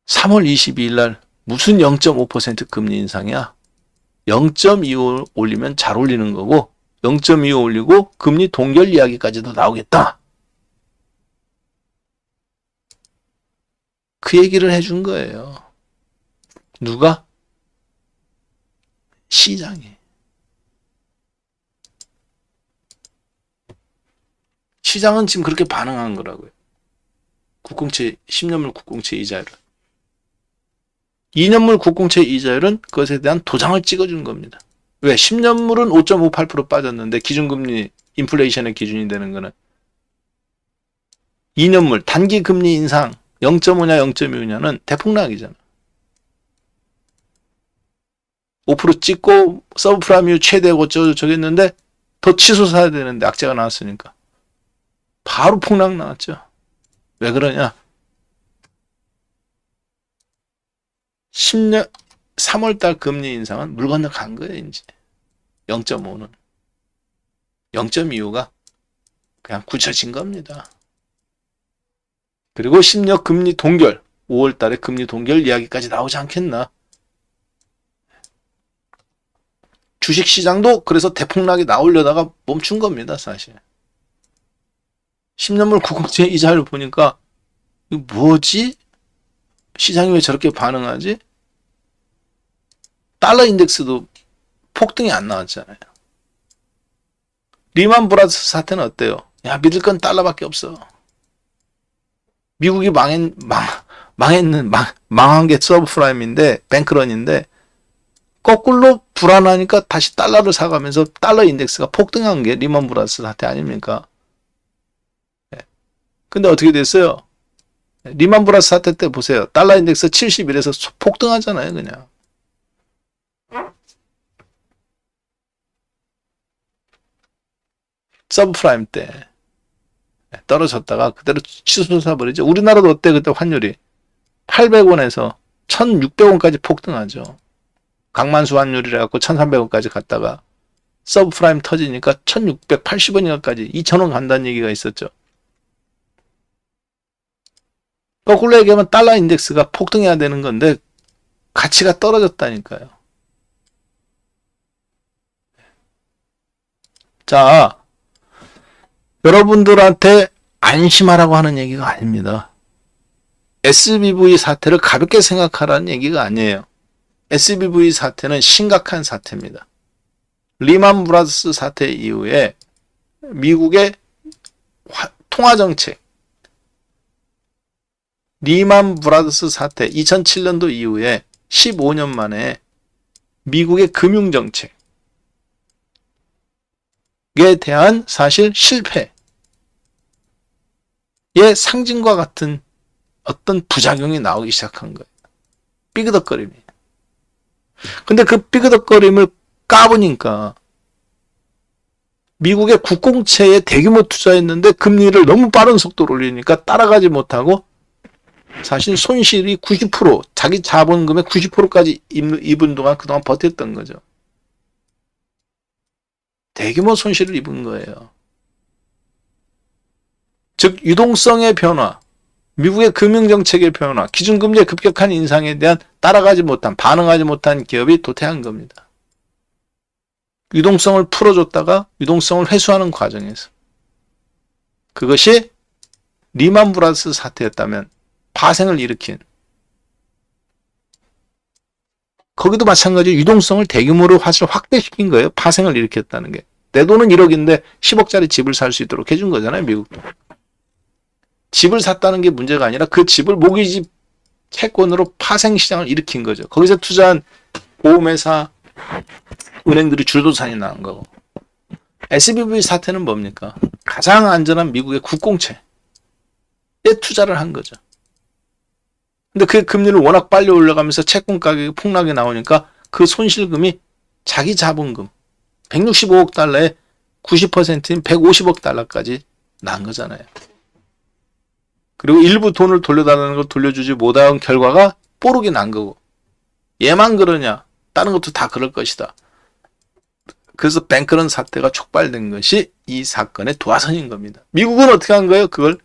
3월 22일 날 무슨 0.5% 금리 인상이야? 0.25 올리면 잘 올리는 거고 0.25 올리고 금리 동결 이야기까지도 나오겠다. 그 얘기를 해준 거예요. 누가? 시장이. 시장은 지금 그렇게 반응한 거라고요. 국공채, 10년물 국공채 이자율은. 2년물 국공채 이자율은 그것에 대한 도장을 찍어주는 겁니다. 왜? 10년물은 5.58% 빠졌는데 기준금리, 인플레이션의 기준이 되는 거는 2년물, 단기 금리 인상 0.5냐 0.25냐는 대폭락이잖아. 5% 찍고 서브프라임이 최대고 저기 했는데 더 치솟아야 되는데 악재가 나왔으니까. 바로 폭락 나왔죠. 왜 그러냐? 10년 3월달 금리 인상은 물 건너 간 거예요. 이제 0.5는 0.25가 그냥 굳혀진 겁니다. 그리고 10년 금리 동결 5월달에 금리 동결 이야기까지 나오지 않겠나? 주식시장도 그래서 대폭락이 나오려다가 멈춘 겁니다. 사실 10년물 국공채 이자율을 보니까 이거 뭐지? 시장이 왜 저렇게 반응하지? 달러 인덱스도 폭등이 안 나왔잖아요. 리만 브라더스 사태는 어때요? 야, 믿을 건 달러밖에 없어. 미국이 망한 게 서브프라임인데 뱅크런인데 거꾸로 불안하니까 다시 달러를 사가면서 달러 인덱스가 폭등한 게 리만 브라더스 사태 아닙니까? 근데 어떻게 됐어요? 리만 브라더스 사태 때 보세요. 달러 인덱스 71에서 폭등하잖아요, 그냥. 서브프라임 때 떨어졌다가 그대로 치솟아 버리죠. 우리나라도 어때 그때 환율이 800원에서 1600원까지 폭등하죠. 강만수 환율이라 갖고 1300원까지 갔다가 서브프라임 터지니까 1680원인가까지 2000원 간다는 얘기가 있었죠. 거꾸로 얘기하면 달러 인덱스가 폭등해야 되는 건데 가치가 떨어졌다니까요. 자, 여러분들한테 안심하라고 하는 얘기가 아닙니다. SBV 사태를 가볍게 생각하라는 얘기가 아니에요. SBV 사태는 심각한 사태입니다. 리만 브라더스 사태 이후에 미국의 통화정책, 리만 브라더스 사태 2007년도 이후에 15년 만에 미국의 금융정책에 대한 사실 실패의 상징과 같은 어떤 부작용이 나오기 시작한 거예요. 삐그덕거림이. 근데 그 삐그덕거림을 까보니까 미국의 국공채에 대규모 투자했는데 금리를 너무 빠른 속도로 올리니까 따라가지 못하고 사실 손실이 90%, 자기 자본금의 90%까지 입은 동안 그동안 버텼던 거죠. 대규모 손실을 입은 거예요. 즉 유동성의 변화, 미국의 금융정책의 변화, 기준금리의 급격한 인상에 대한 따라가지 못한, 반응하지 못한 기업이 도태한 겁니다. 유동성을 풀어줬다가 유동성을 회수하는 과정에서. 그것이 리만 브라더스 사태였다면 파생을 일으킨. 거기도 마찬가지로 유동성을 대규모로 확대시킨 거예요. 파생을 일으켰다는 게. 내 돈은 1억인데 10억짜리 집을 살 수 있도록 해준 거잖아요, 미국도. 집을 샀다는 게 문제가 아니라 그 집을 모기지 채권으로 파생 시장을 일으킨 거죠. 거기서 투자한 보험회사, 은행들이 줄도산이 나는 거고. SBV 사태는 뭡니까? 가장 안전한 미국의 국공채에 투자를 한 거죠. 근데 그 금리를 워낙 빨리 올라가면서 채권 가격이 폭락이 나오니까 그 손실금이 자기 자본금 165억 달러에 90%인 150억 달러까지 난 거잖아요. 그리고 일부 돈을 돌려달라는 걸 돌려주지 못한 결과가 뽀록이 난 거고. 얘만 그러냐? 다른 것도 다 그럴 것이다. 그래서 뱅크런 사태가 촉발된 것이 이 사건의 도화선인 겁니다. 미국은 어떻게 한 거예요? 그걸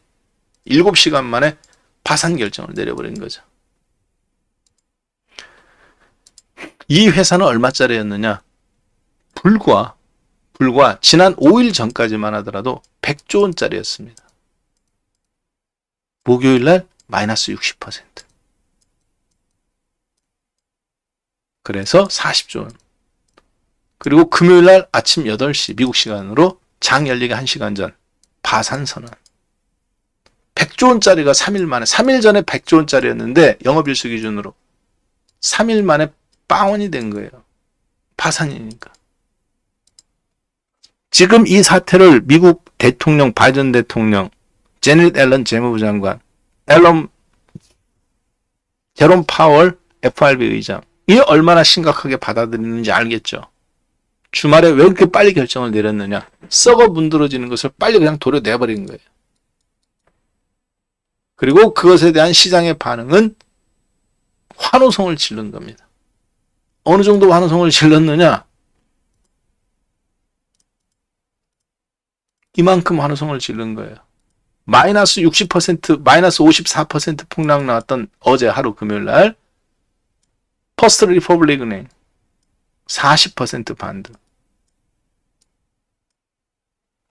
7시간 만에 파산 결정을 내려버린 거죠. 이 회사는 얼마짜리였느냐? 불과 지난 5일 전까지만 하더라도 100조 원짜리였습니다. 목요일날 마이너스 60%. 그래서 40조 원. 그리고 금요일날 아침 8시 미국 시간으로 장 열리기 1시간 전 파산 선언. 100조 원짜리가 3일 만에, 3일 전에 100조 원짜리였는데 영업일수 기준으로 3일 만에 빵원이 된 거예요. 파산이니까. 지금 이 사태를 미국 대통령, 바이든 대통령, 제닛 앨런 재무부 장관, 제롬 파월 FRB 의장, 이 얼마나 심각하게 받아들이는지 알겠죠. 주말에 왜 그렇게 빨리 결정을 내렸느냐. 썩어 문드러지는 것을 빨리 그냥 도려내버린 거예요. 그리고 그것에 대한 시장의 반응은 환호성을 지른 겁니다. 어느 정도 환호성을 질렀느냐? 이만큼 환호성을 지른 거예요. 마이너스 60%, 마이너스 54% 폭락 나왔던 어제 하루 금요일날 퍼스트 리퍼블릭 은행 40% 반등.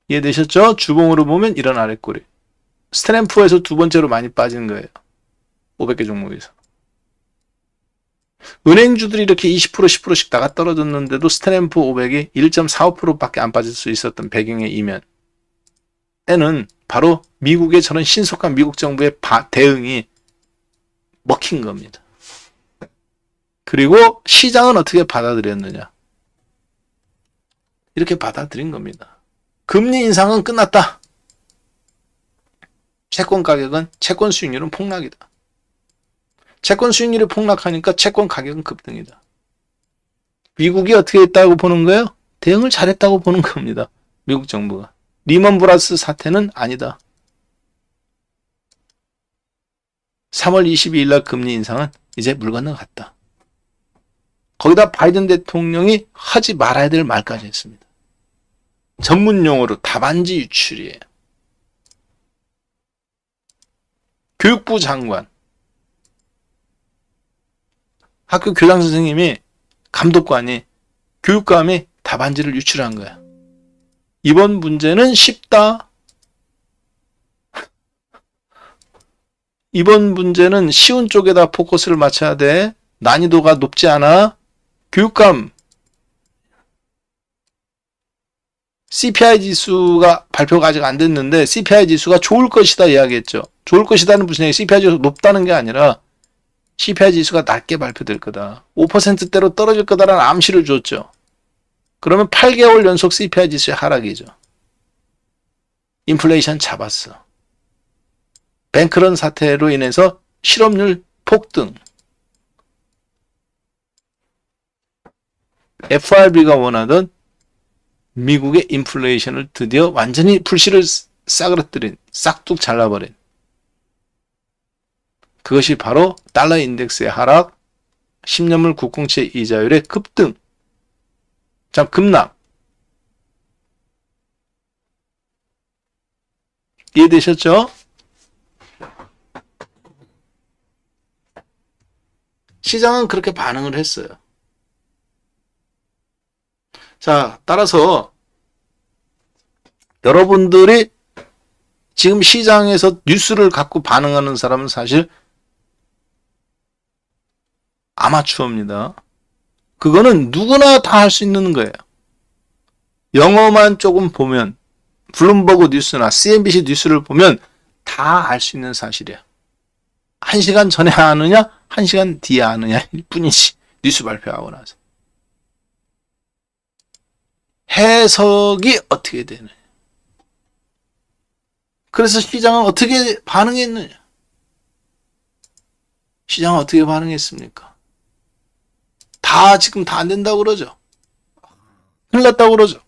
이해되셨죠? 주봉으로 보면 이런 아랫꼬리. 스탠푸에서 두 번째로 많이 빠진 거예요. 500개 종목에서. 은행주들이 이렇게 20%, 10%씩 나가 떨어졌는데도 스탠프 500이 1.45%밖에 안 빠질 수 있었던 배경의 이면에는 바로 미국의 저런 신속한 미국 정부의 대응이 먹힌 겁니다. 그리고 시장은 어떻게 받아들였느냐. 이렇게 받아들인 겁니다. 금리 인상은 끝났다. 채권 가격은 채권 수익률은 폭락이다. 채권 수익률이 폭락하니까 채권 가격은 급등이다. 미국이 어떻게 했다고 보는 거예요? 대응을 잘했다고 보는 겁니다. 미국 정부가. 리먼 브라더스 사태는 아니다. 3월 22일 날 금리 인상은 이제 물 건너갔다. 거기다 바이든 대통령이 하지 말아야 될 말까지 했습니다. 전문 용어로 답안지 유출이에요. 교육부 장관, 학교 교장 선생님이, 감독관이, 교육감이 답안지를 유출한 거야. 이번 문제는 쉽다. 이번 문제는 쉬운 쪽에다 포커스를 맞춰야 돼. 난이도가 높지 않아. 교육감, CPI 지수가 발표가 아직 안 됐는데 CPI 지수가 좋을 것이다 이야기했죠. 좋을 것이다는 무슨 얘기? CPI 지수가 높다는 게 아니라 CPI 지수가 낮게 발표될 거다. 5%대로 떨어질 거다라는 암시를 줬죠. 그러면 8개월 연속 CPI 지수의 하락이죠. 인플레이션 잡았어. 뱅크런 사태로 인해서 실업률 폭등. FRB가 원하던 미국의 인플레이션을 드디어 완전히 불씨를 싸그러뜨린, 싹둑 잘라버린. 그것이 바로 달러 인덱스의 하락, 10년물 국공채 이자율의 급등, 급락. 이해되셨죠? 시장은 그렇게 반응을 했어요. 자, 따라서 여러분들이 지금 시장에서 뉴스를 갖고 반응하는 사람은 사실 아마추어입니다. 그거는 누구나 다 할 수 있는 거예요. 영어만 조금 보면, 블룸버그 뉴스나 CNBC 뉴스를 보면 다 알 수 있는 사실이야. 1시간 전에 아느냐, 1시간 뒤에 아느냐 일 뿐이지. 뉴스 발표하고 나서. 해석이 어떻게 되느냐. 그래서 시장은 어떻게 반응했느냐. 시장은 어떻게 반응했습니까? 지금 다 안 된다고 그러죠. 큰일 났다고 그러죠.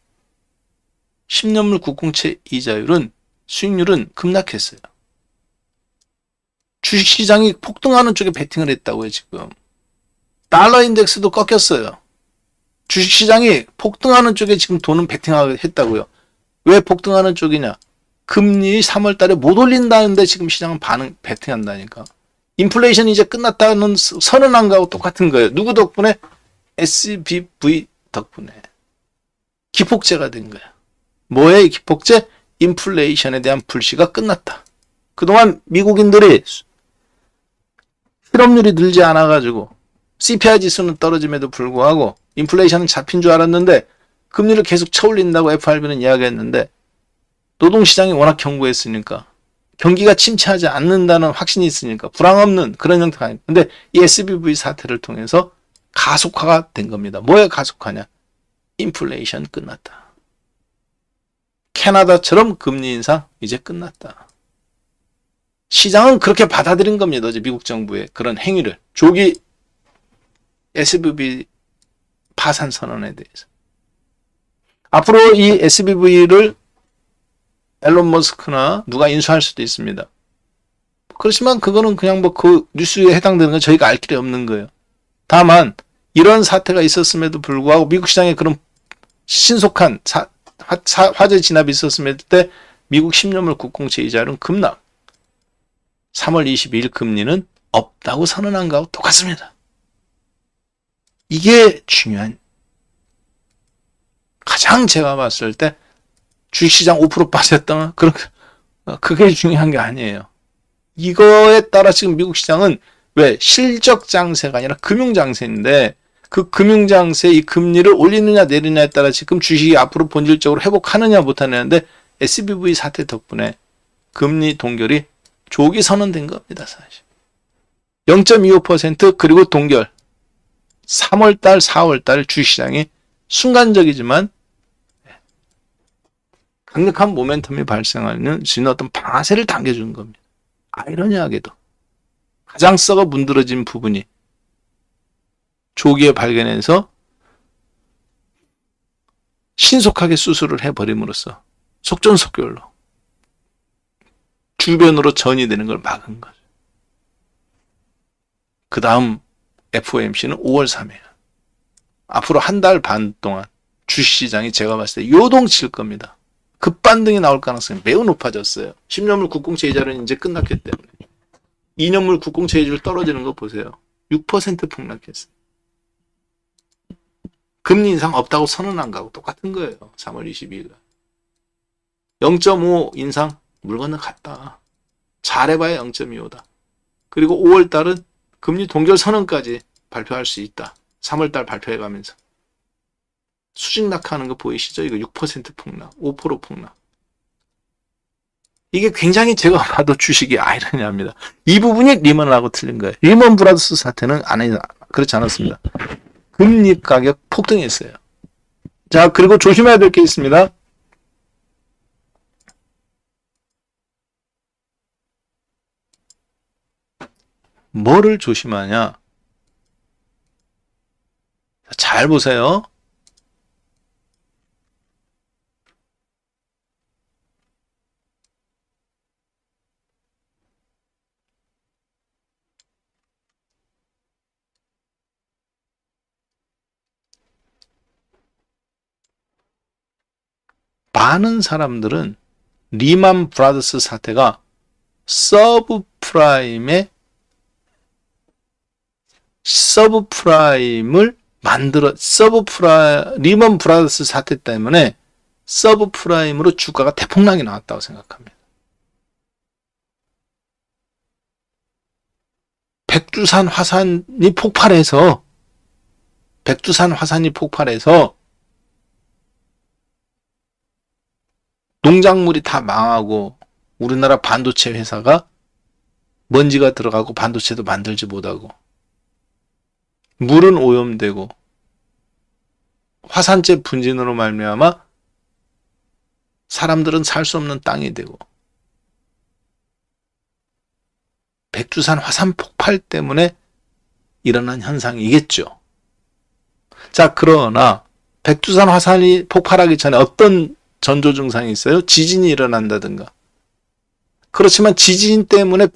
10년물 국공채 이자율은, 수익률은 급락했어요. 주식시장이 폭등하는 쪽에 베팅을 했다고요, 지금. 달러 인덱스도 꺾였어요. 주식시장이 폭등하는 쪽에 지금 돈은 베팅했다고요. 왜 폭등하는 쪽이냐? 금리 3월 달에 못 올린다는데 지금 시장은 베팅한다니까. 인플레이션이 이제 끝났다는 선언한 거하고 똑같은 거예요. 누구 덕분에? SBV 덕분에. 기폭제가 된 거야. 뭐의 기폭제? 인플레이션에 대한 불씨가 끝났다. 그동안 미국인들이 실업률이 늘지 않아가지고 CPI 지수는 떨어짐에도 불구하고 인플레이션은 잡힌 줄 알았는데 금리를 계속 쳐올린다고 FRB는 이야기했는데 노동시장이 워낙 견고했으니까 경기가 침체하지 않는다는 확신이 있으니까 불황 없는 그런 형태가 아닙니다. 근데 이 SBV 사태를 통해서 가속화가 된 겁니다. 뭐에 가속화냐? 인플레이션 끝났다. 캐나다처럼 금리 인상 이제 끝났다. 시장은 그렇게 받아들인 겁니다. 어제 미국 정부의 그런 행위를. 조기 SBV 파산 선언에 대해서. 앞으로 이 SBV를 앨런 머스크나 누가 인수할 수도 있습니다. 그렇지만 그거는 그냥 그 뉴스에 해당되는 건 저희가 알 길이 없는 거예요. 다만 이런 사태가 있었음에도 불구하고 미국 시장에 그런 신속한 화재 진압이 있었음에도 때 미국 10년물 국공채 이자율은 급락. 3월 22일 금리는 없다고 선언한 거하고 똑같습니다. 이게 중요한, 가장 제가 봤을 때 주식시장 5% 빠졌다. 그게 중요한 게 아니에요. 이거에 따라 지금 미국 시장은 왜 실적 장세가 아니라 금융 장세인데 그 금융 장세 이 금리를 올리느냐 내리느냐에 따라 지금 주식이 앞으로 본질적으로 회복하느냐 못하느냐인데 SBV 사태 덕분에 금리 동결이 조기 선언된 겁니다, 사실. 0.25% 그리고 동결. 3월달, 4월달 주식시장이 순간적이지만 강력한 모멘텀이 발생하는 어떤 방아쇠를 당겨주는 겁니다. 아이러니하게도 가장 썩어 문드러진 부분이 조기에 발견해서 신속하게 수술을 해버림으로써 속전속결로 주변으로 전이 되는 걸 막은 거죠. 그 다음 FOMC는 5월 3일. 앞으로 한 달 반 동안 주식시장이 제가 봤을 때 요동칠 겁니다. 급반등이 나올 가능성이 매우 높아졌어요. 10년물 국공채 이자는 이제 끝났기 때문에. 2년물 국공채 이자율 떨어지는 거 보세요. 6% 폭락했어요. 금리 인상 없다고 선언한 거하고 똑같은 거예요. 3월 22일. 0.5 인상 물 건너 갔다. 잘해봐야 0.25다. 그리고 5월 달은 금리 동결 선언까지 발표할 수 있다. 3월 달 발표해가면서. 수직 낙하하는 거 보이시죠? 이거 6% 폭락, 5% 폭락. 이게 굉장히 제가 봐도 주식이 아이러니합니다. 이 부분이 리먼하고 틀린 거예요. 리먼 브라더스 사태는 그렇지 않았습니다. 금리 가격 폭등했어요. 자, 그리고 조심해야 될 게 있습니다. 뭐를 조심하냐? 잘 보세요. 많은 사람들은 리만 브라더스 사태가 서브프라임을 리먼 브라더스 사태 때문에 서브프라임으로 주가가 대폭락이 나왔다고 생각합니다. 백두산 화산이 폭발해서 농작물이 다 망하고 우리나라 반도체 회사가 먼지가 들어가고 반도체도 만들지 못하고 물은 오염되고 화산재 분진으로 말미암아 사람들은 살 수 없는 땅이 되고 백두산 화산 폭발 때문에 일어난 현상이겠죠. 자, 그러나 백두산 화산이 폭발하기 전에 어떤 전조 증상이 있어요? 지진이 일어난다든가. 그렇지만 지진 때문에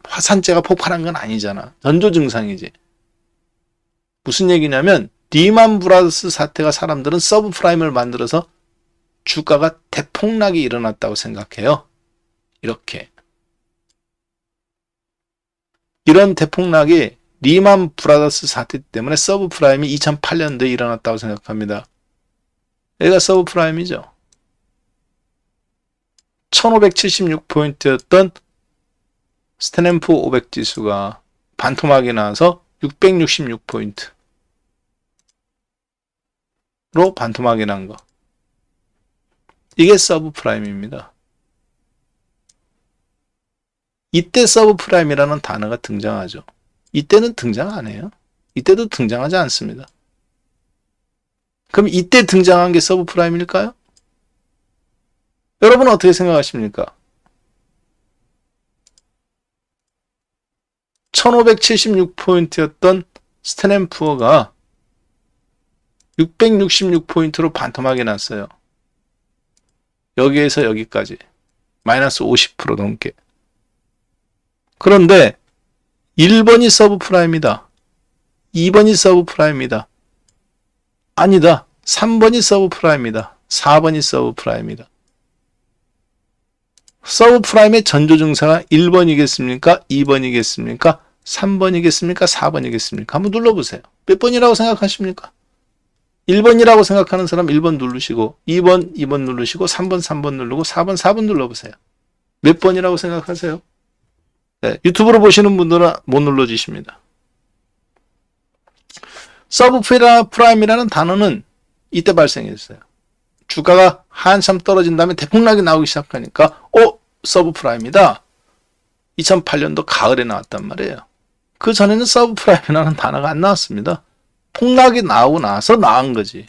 화산재가 폭발한 건 아니잖아. 전조 증상이지. 무슨 얘기냐면 리만 브라더스 사태가 사람들은 서브프라임을 만들어서 주가가 대폭락이 일어났다고 생각해요. 이렇게. 이런 대폭락이 리만 브라더스 사태 때문에 서브프라임이 2008년도에 일어났다고 생각합니다. 얘가 서브프라임이죠. 1576포인트였던 스탠포드 500 지수가 반토막이 나와서 666포인트로 반토막이 난 거. 이게 서브프라임입니다. 이때 서브프라임이라는 단어가 등장하죠. 이때는 등장 안 해요. 이때도 등장하지 않습니다. 그럼 이때 등장한 게 서브프라임일까요? 여러분은 어떻게 생각하십니까? 1576포인트였던 스탠포드가 666포인트로 반토막이 났어요. 여기에서 여기까지 마이너스 50% 넘게. 그런데 1번이 서브프라임이다. 2번이 서브프라임이다. 아니다. 3번이 서브프라임이다. 4번이 서브프라임이다. 서브프라임의 전조 증사가 1번이겠습니까? 2번이겠습니까? 3번이겠습니까? 4번이겠습니까? 한번 눌러보세요. 몇 번이라고 생각하십니까? 1번이라고 생각하는 사람 1번 누르시고 2번 누르시고 3번 누르고 4번 눌러보세요. 몇 번이라고 생각하세요? 네, 유튜브로 보시는 분들은 못 눌러주십니다. 서브프라임이라는 단어는 이때 발생했어요. 주가가 한참 떨어진 다음에 대폭락이 나오기 시작하니까 서브프라임이다. 2008년도 가을에 나왔단 말이에요. 그 전에는 서브프라임이라는 단어가 안 나왔습니다. 폭락이 나오고 나서 나온 거지.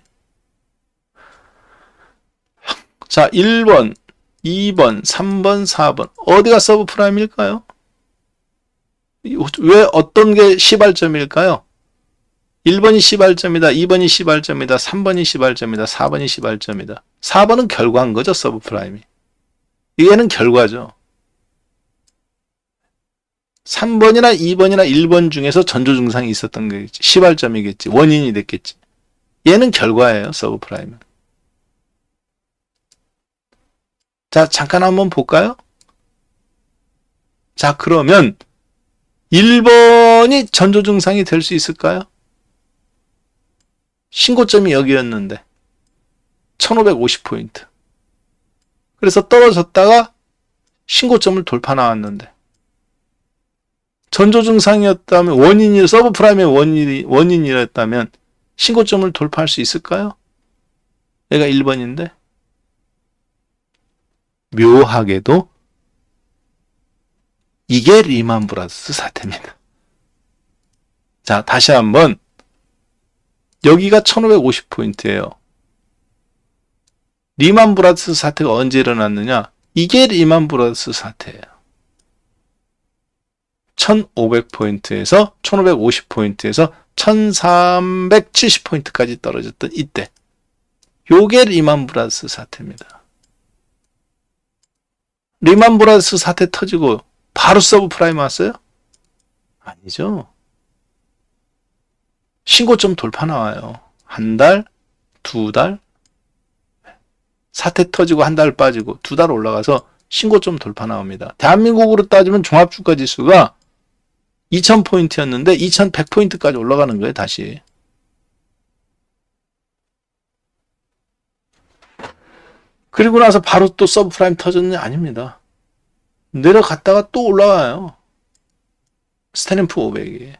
자, 1번 2번, 3번, 4번 어디가 서브프라임일까요? 왜 어떤 게 시발점일까요? 1번이 시발점이다, 2번이 시발점이다, 3번이 시발점이다, 4번이 시발점이다. 4번은 결과인 거죠, 서브프라임이. 얘는 결과죠. 3번이나 2번이나 1번 중에서 전조증상이 있었던 거겠지. 시발점이겠지. 원인이 됐겠지. 얘는 결과예요, 서브프라임은. 자, 잠깐 한번 볼까요? 자, 그러면 1번이 전조증상이 될 수 있을까요? 신고점이 여기였는데 1550포인트. 그래서 떨어졌다가 신고점을 돌파 나왔는데 전조증상이었다면 원인이 서브프라임의 원인이었다면 신고점을 돌파할 수 있을까요? 얘가 1번인데 묘하게도 이게 리만 브라더스 사태입니다. 자, 다시 한번 여기가 1550포인트예요. 리만 브라더스 사태가 언제 일어났느냐? 이게 리만 브라더스 사태예요. 1500포인트에서 1550포인트에서 1370포인트까지 떨어졌던 이때. 요게 리만 브라더스 사태입니다. 리만 브라더스 사태 터지고 바로 서브프라임 왔어요? 아니죠. 신고점 돌파 나와요. 한 달, 두 달, 사태 터지고 한 달 빠지고 두 달 올라가서 신고점 돌파 나옵니다. 대한민국으로 따지면 종합주가지수가 2000포인트였는데 2100포인트까지 올라가는 거예요, 다시. 그리고 나서 바로 또 서브프라임 터졌느냐? 아닙니다. 내려갔다가 또 올라와요. 스탠앤푸 500이.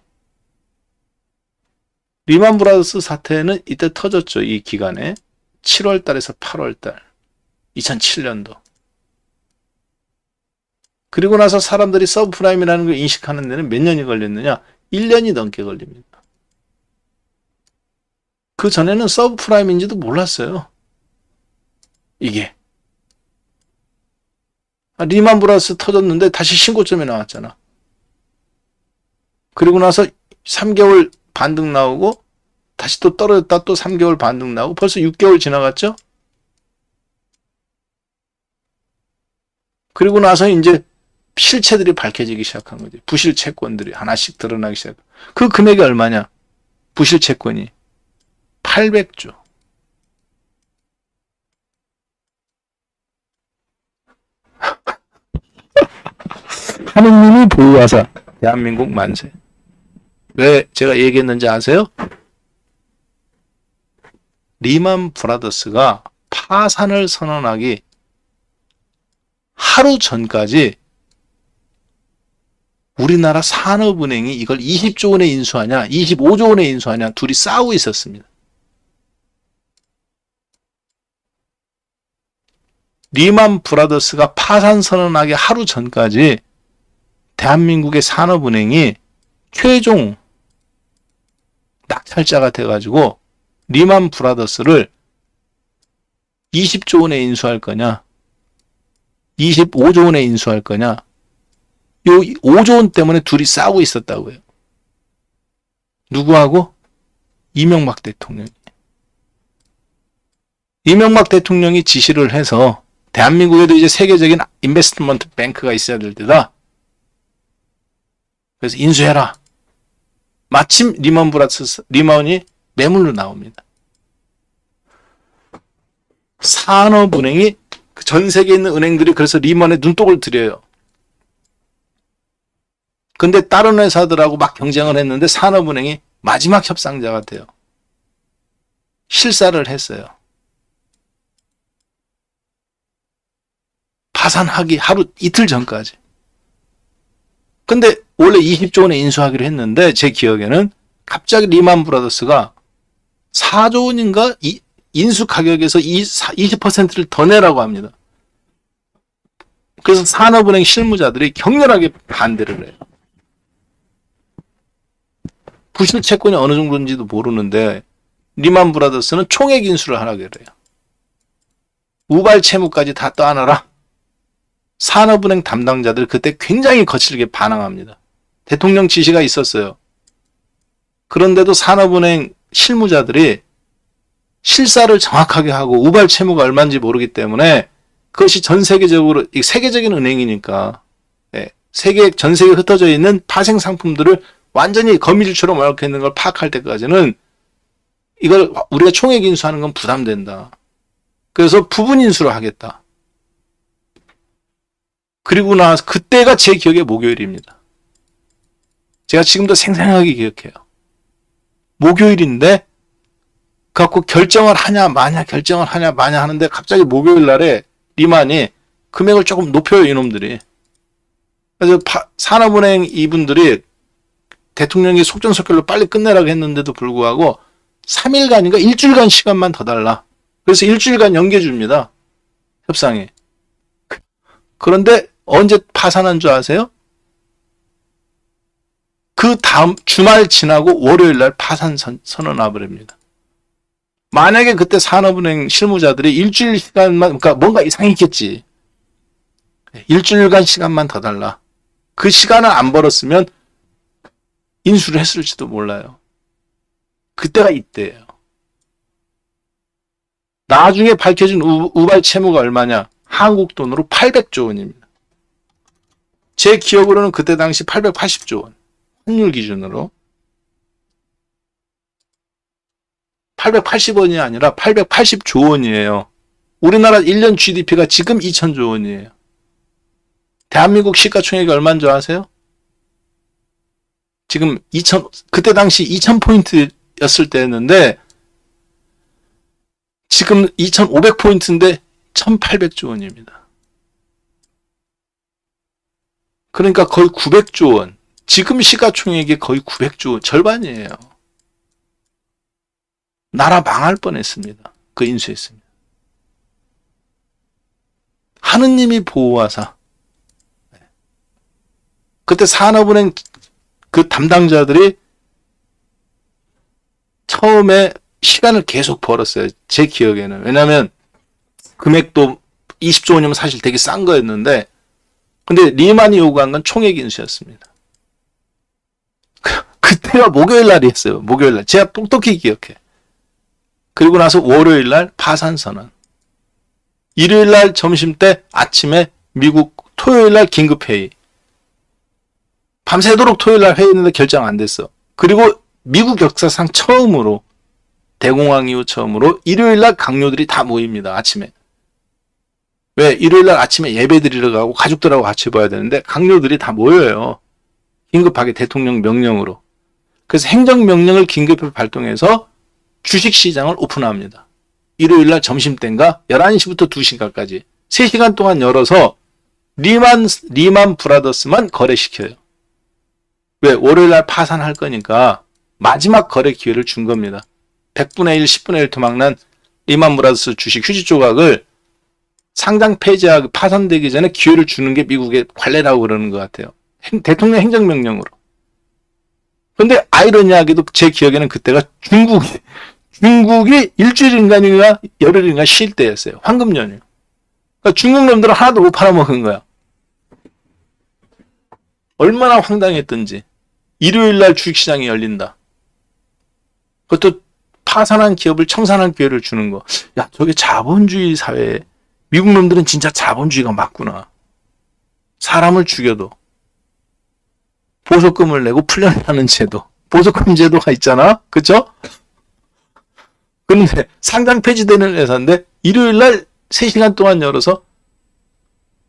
리만 브라더스 사태는 이때 터졌죠. 이 기간에. 7월 달에서 8월 달. 2007년도. 그리고 나서 사람들이 서브프라임이라는 걸 인식하는 데는 몇 년이 걸렸느냐? 1년이 넘게 걸립니다. 그 전에는 서브프라임인지도 몰랐어요. 이게. 리만 브라더스 터졌는데 다시 신고점이 나왔잖아. 그리고 나서 3개월 반등 나오고 다시 또 떨어졌다 또 3개월 반등 나오고 벌써 6개월 지나갔죠? 그리고 나서 이제 실체들이 밝혀지기 시작한 거지. 부실 채권들이 하나씩 드러나기 시작한. 그 금액이 얼마냐? 부실 채권이 800조. 하느님이 보유하사 대한민국 만세. 왜 제가 얘기했는지 아세요? 리만 브라더스가 파산을 선언하기 하루 전까지 우리나라 산업은행이 이걸 20조 원에 인수하냐 25조 원에 인수하냐 둘이 싸우고 있었습니다. 리만 브라더스가 파산 선언하기 하루 전까지 대한민국의 산업은행이 최종 낙찰자가 돼가지고 리만 브라더스를 20조 원에 인수할 거냐 25조 원에 인수할 거냐 요 5조 원 때문에 둘이 싸우고 있었다고요. 누구하고? 이명박 대통령이. 이명박 대통령이 지시를 해서 대한민국에도 이제 세계적인 인베스트먼트 뱅크가 있어야 될 때다. 그래서 인수해라. 마침 리만 브라더스, 리만이 매물로 나옵니다. 산업은행이 전 세계에 있는 은행들이 그래서 리만에 눈독을 들여요. 근데 다른 회사들하고 막 경쟁을 했는데 산업은행이 마지막 협상자가 돼요. 실사를 했어요. 파산하기 하루 이틀 전까지. 근데 원래 20조 원에 인수하기로 했는데 제 기억에는 갑자기 리만 브라더스가 4조 원인가 인수 가격에서 20%를 더 내라고 합니다. 그래서 산업은행 실무자들이 격렬하게 반대를 해요. 부실 채권이 어느 정도인지도 모르는데 리만 브라더스는 총액 인수를 하라고 그래요. 우발 채무까지 다 떠안아라. 산업은행 담당자들 그때 굉장히 거칠게 반항합니다. 대통령 지시가 있었어요. 그런데도 산업은행 실무자들이 실사를 정확하게 하고 우발 채무가 얼마인지 모르기 때문에 그것이 전 세계적으로, 세계적인 은행이니까 전 세계에 흩어져 있는 파생 상품들을 완전히 거미줄처럼 이렇게 있는 걸 파악할 때까지는 이걸 우리가 총액 인수하는 건 부담된다. 그래서 부분 인수를 하겠다. 그리고 나서 그때가 제 기억에 목요일입니다. 제가 지금도 생생하게 기억해요. 목요일인데 갖고 결정을 하냐 마냐 하는데 갑자기 목요일 날에 리만이 금액을 조금 높여요, 이놈들이. 그래서 산업은행 이분들이 대통령이 속전속결로 빨리 끝내라고 했는데도 불구하고 3일간인가 일주일간 시간만 더 달라. 그래서 일주일간 연계줍니다. 협상이. 그런데 언제 파산한 줄 아세요? 그 다음 주말 지나고 월요일 날 파산 선언해버립니다. 만약에 그때 산업은행 실무자들이 일주일 시간만, 그러니까 뭔가 이상이 있겠지. 일주일간 시간만 더 달라. 그 시간을 안 벌었으면 인수를 했을지도 몰라요. 그때가 이때예요. 나중에 밝혀진 우발 채무가 얼마냐? 한국 돈으로 800조 원입니다. 제 기억으로는 그때 당시 880조 원. 환율 기준으로. 880원이 아니라 880조 원이에요. 우리나라 1년 GDP가 지금 2000조 원이에요. 대한민국 시가총액이 얼마인 줄 아세요? 지금 그때 당시 2000포인트였을 때였는데 지금 2500포인트인데 1800조 원입니다. 그러니까 거의 900조 원. 지금 시가총액이 거의 900조 원. 절반이에요. 나라 망할 뻔했습니다. 그 인수했습니다. 하느님이 보호하사. 그때 산업은행 그 담당자들이 처음에 시간을 계속 벌었어요. 제 기억에는. 왜냐하면 금액도 20조 원이면 사실 되게 싼 거였는데 근데 리만이 요구한 건 총액 인수였습니다. 그때가 목요일 날이었어요. 목요일 날. 제가 똑똑히 기억해. 그리고 나서 월요일 날 파산 선언. 일요일 날 점심 때 아침에 미국 토요일 날 긴급 회의. 밤새도록 토요일 날 회의했는데 결정 안 됐어. 그리고 미국 역사상 처음으로 대공황 이후 처음으로 일요일 날 강요들이 다 모입니다. 아침에. 왜? 일요일 날 아침에 예배 드리러 가고 가족들하고 같이 봐야 되는데 강요들이 다 모여요. 긴급하게 대통령 명령으로. 그래서 행정명령을 긴급히 발동해서 주식시장을 오픈합니다. 일요일 날 점심때인가 11시부터 2시간까지 3시간 동안 열어서 리만 브라더스만 거래시켜요. 왜? 월요일 날 파산할 거니까 마지막 거래 기회를 준 겁니다. 100분의 1, 10분의 1 토막난 리만 브라더스 주식 휴지 조각을 상장 폐지하고 파산되기 전에 기회를 주는 게 미국의 관례라고 그러는 것 같아요. 대통령 행정명령으로. 근데 아이러니하게도 제 기억에는 그때가 중국이 일주일인가 열흘인가 쉴 때였어요. 황금 연휴. 그러니까 중국 놈들은 하나도 못 팔아먹은 거야. 얼마나 황당했던지. 일요일 날 주식시장이 열린다. 그것도 파산한 기업을 청산할 기회를 주는 거. 야, 저게 자본주의 사회에 미국 놈들은 진짜 자본주의가 맞구나. 사람을 죽여도 보석금을 내고 풀려나는 제도. 보석금 제도가 있잖아. 그쵸? 그런데 상장 폐지되는 회사인데 일요일 날 3시간 동안 열어서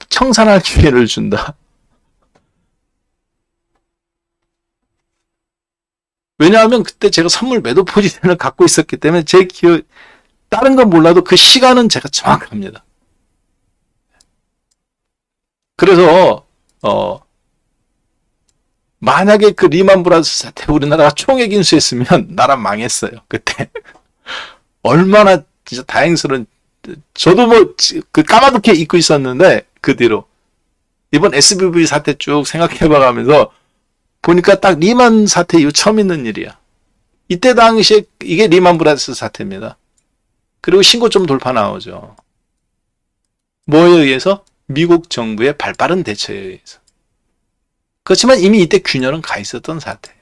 청산할 기회를 준다. 왜냐하면 그때 제가 선물 매도 포지션을 갖고 있었기 때문에 제 기억, 다른 건 몰라도 그 시간은 제가 정확합니다. 그래서 만약에 그 리만 브라더스 사태 우리나라가 총액 인수했으면 나라 망했어요. 그때 얼마나 진짜 다행스러운. 저도 뭐 그 까마득히 잊고 있었는데 그 뒤로 이번 SBV 사태 쭉 생각해봐가면서 보니까 딱 리만 사태 이후 처음 있는 일이야. 이때 당시에 이게 리만 브라더스 사태입니다. 그리고 신고점 돌파 나오죠. 뭐에 의해서? 미국 정부의 발빠른 대처에 의해서. 그렇지만 이미 이때 균열은 가 있었던 사태예요.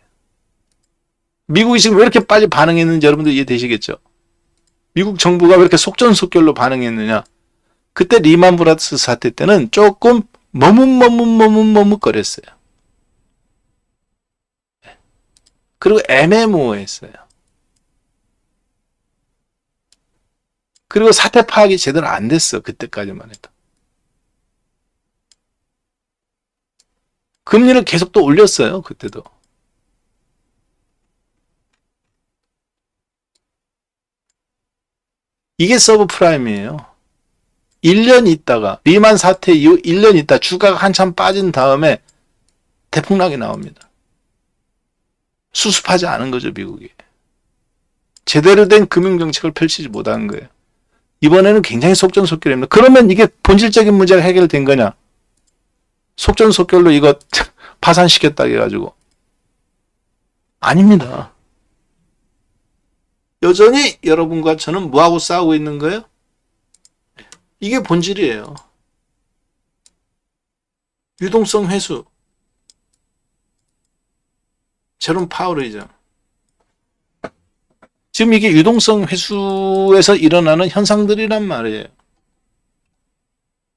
미국이 지금 왜 이렇게 빨리 반응했는지 여러분들 이해되시겠죠? 미국 정부가 왜 이렇게 속전속결로 반응했느냐? 그때 리만 브라더스 사태 때는 조금 머뭇거렸어요. 그리고 애매모호했어요. 그리고 사태 파악이 제대로 안 됐어. 그때까지만 해도. 금리를 계속 또 올렸어요. 그때도. 이게 서브프라임이에요. 1년 있다가 리만 사태 이후 1년 있다 주가가 한참 빠진 다음에 대폭락이 나옵니다. 수습하지 않은 거죠. 미국이. 제대로 된 금융정책을 펼치지 못한 거예요. 이번에는 굉장히 속전속결입니다. 그러면 이게 본질적인 문제가 해결된 거냐? 속전속결로 이거 파산시켰다 해가지고. 아닙니다. 여전히 여러분과 저는 뭐하고 싸우고 있는 거예요? 이게 본질이에요. 유동성 회수. 제롬 파월이죠. 지금 이게 유동성 회수에서 일어나는 현상들이란 말이에요.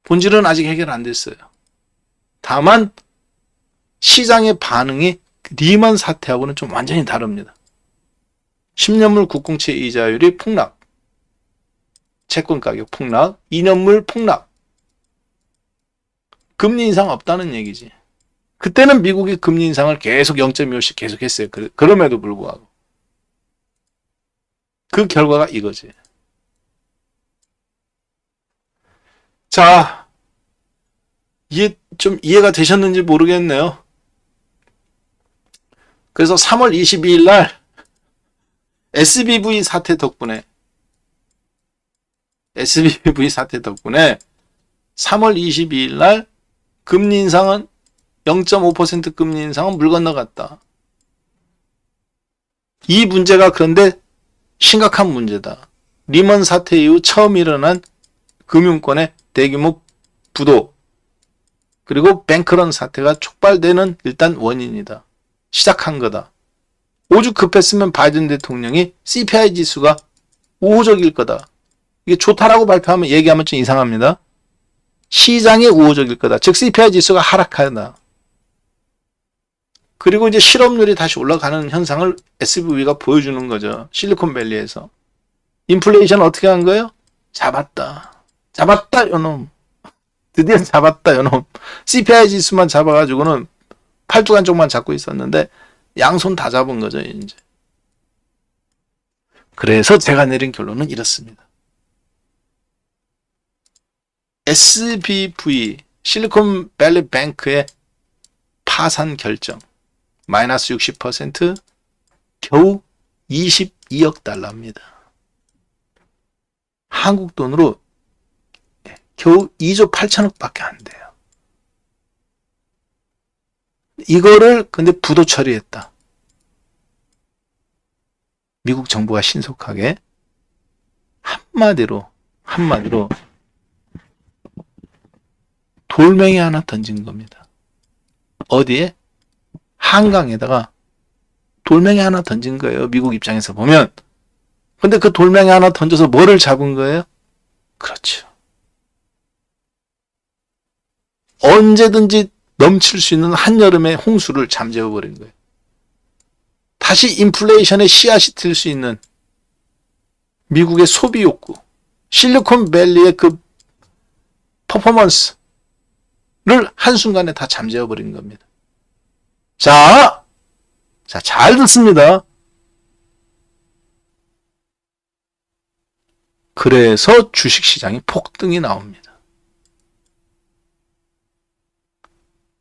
본질은 아직 해결 안 됐어요. 다만 시장의 반응이 리만 사태하고는 좀 완전히 다릅니다. 10년물 국공채 이자율이 폭락, 채권 가격 폭락, 2년물 폭락, 금리 인상 없다는 얘기지. 그때는 미국이 금리 인상을 계속 0.25씩 계속 했어요. 그럼에도 불구하고. 그 결과가 이거지. 자, 좀 이해가 되셨는지 모르겠네요. 그래서 3월 22일 날 SBV 사태 덕분에 3월 22일 날 금리 인상은 0.5% 금리 인상은 물 건너갔다. 이 문제가 그런데 심각한 문제다. 리먼 사태 이후 처음 일어난 금융권의 대규모 부도 그리고 뱅크런 사태가 촉발되는 일단 원인이다. 시작한 거다. 오죽 급했으면 바이든 대통령이 CPI 지수가 우호적일 거다. 이게 좋다라고 발표하면 얘기하면 좀 이상합니다. 시장이 우호적일 거다. 즉 CPI 지수가 하락하다. 그리고 이제 실업률이 다시 올라가는 현상을 SVB가 보여주는 거죠. 실리콘밸리에서. 인플레이션 어떻게 한 거예요? 잡았다. 잡았다, 요놈. 드디어 잡았다, 요놈. CPI 지수만 잡아가지고는 팔뚝 한쪽만 잡고 있었는데 양손 다 잡은 거죠, 이제. 그래서 제가 내린 결론은 이렇습니다. SBV, 실리콘밸리 뱅크의 파산 결정. 마이너스 60% 겨우 22억 달러입니다. 한국 돈으로 겨우 2조 8천억 밖에 안 돼요. 이거를 근데 부도 처리했다. 미국 정부가 신속하게 한마디로 돌멩이 하나 던진 겁니다. 어디에? 한강에다가 돌멩이 하나 던진 거예요. 미국 입장에서 보면. 근데 그 돌멩이 하나 던져서 뭐를 잡은 거예요? 그렇죠. 언제든지 넘칠 수 있는 한여름의 홍수를 잠재워버린 거예요. 다시 인플레이션의 씨앗이 들 수 있는 미국의 소비 욕구, 실리콘밸리의 그 퍼포먼스를 한순간에 다 잠재워버린 겁니다. 자, 잘 듣습니다. 그래서 주식시장이 폭등이 나옵니다.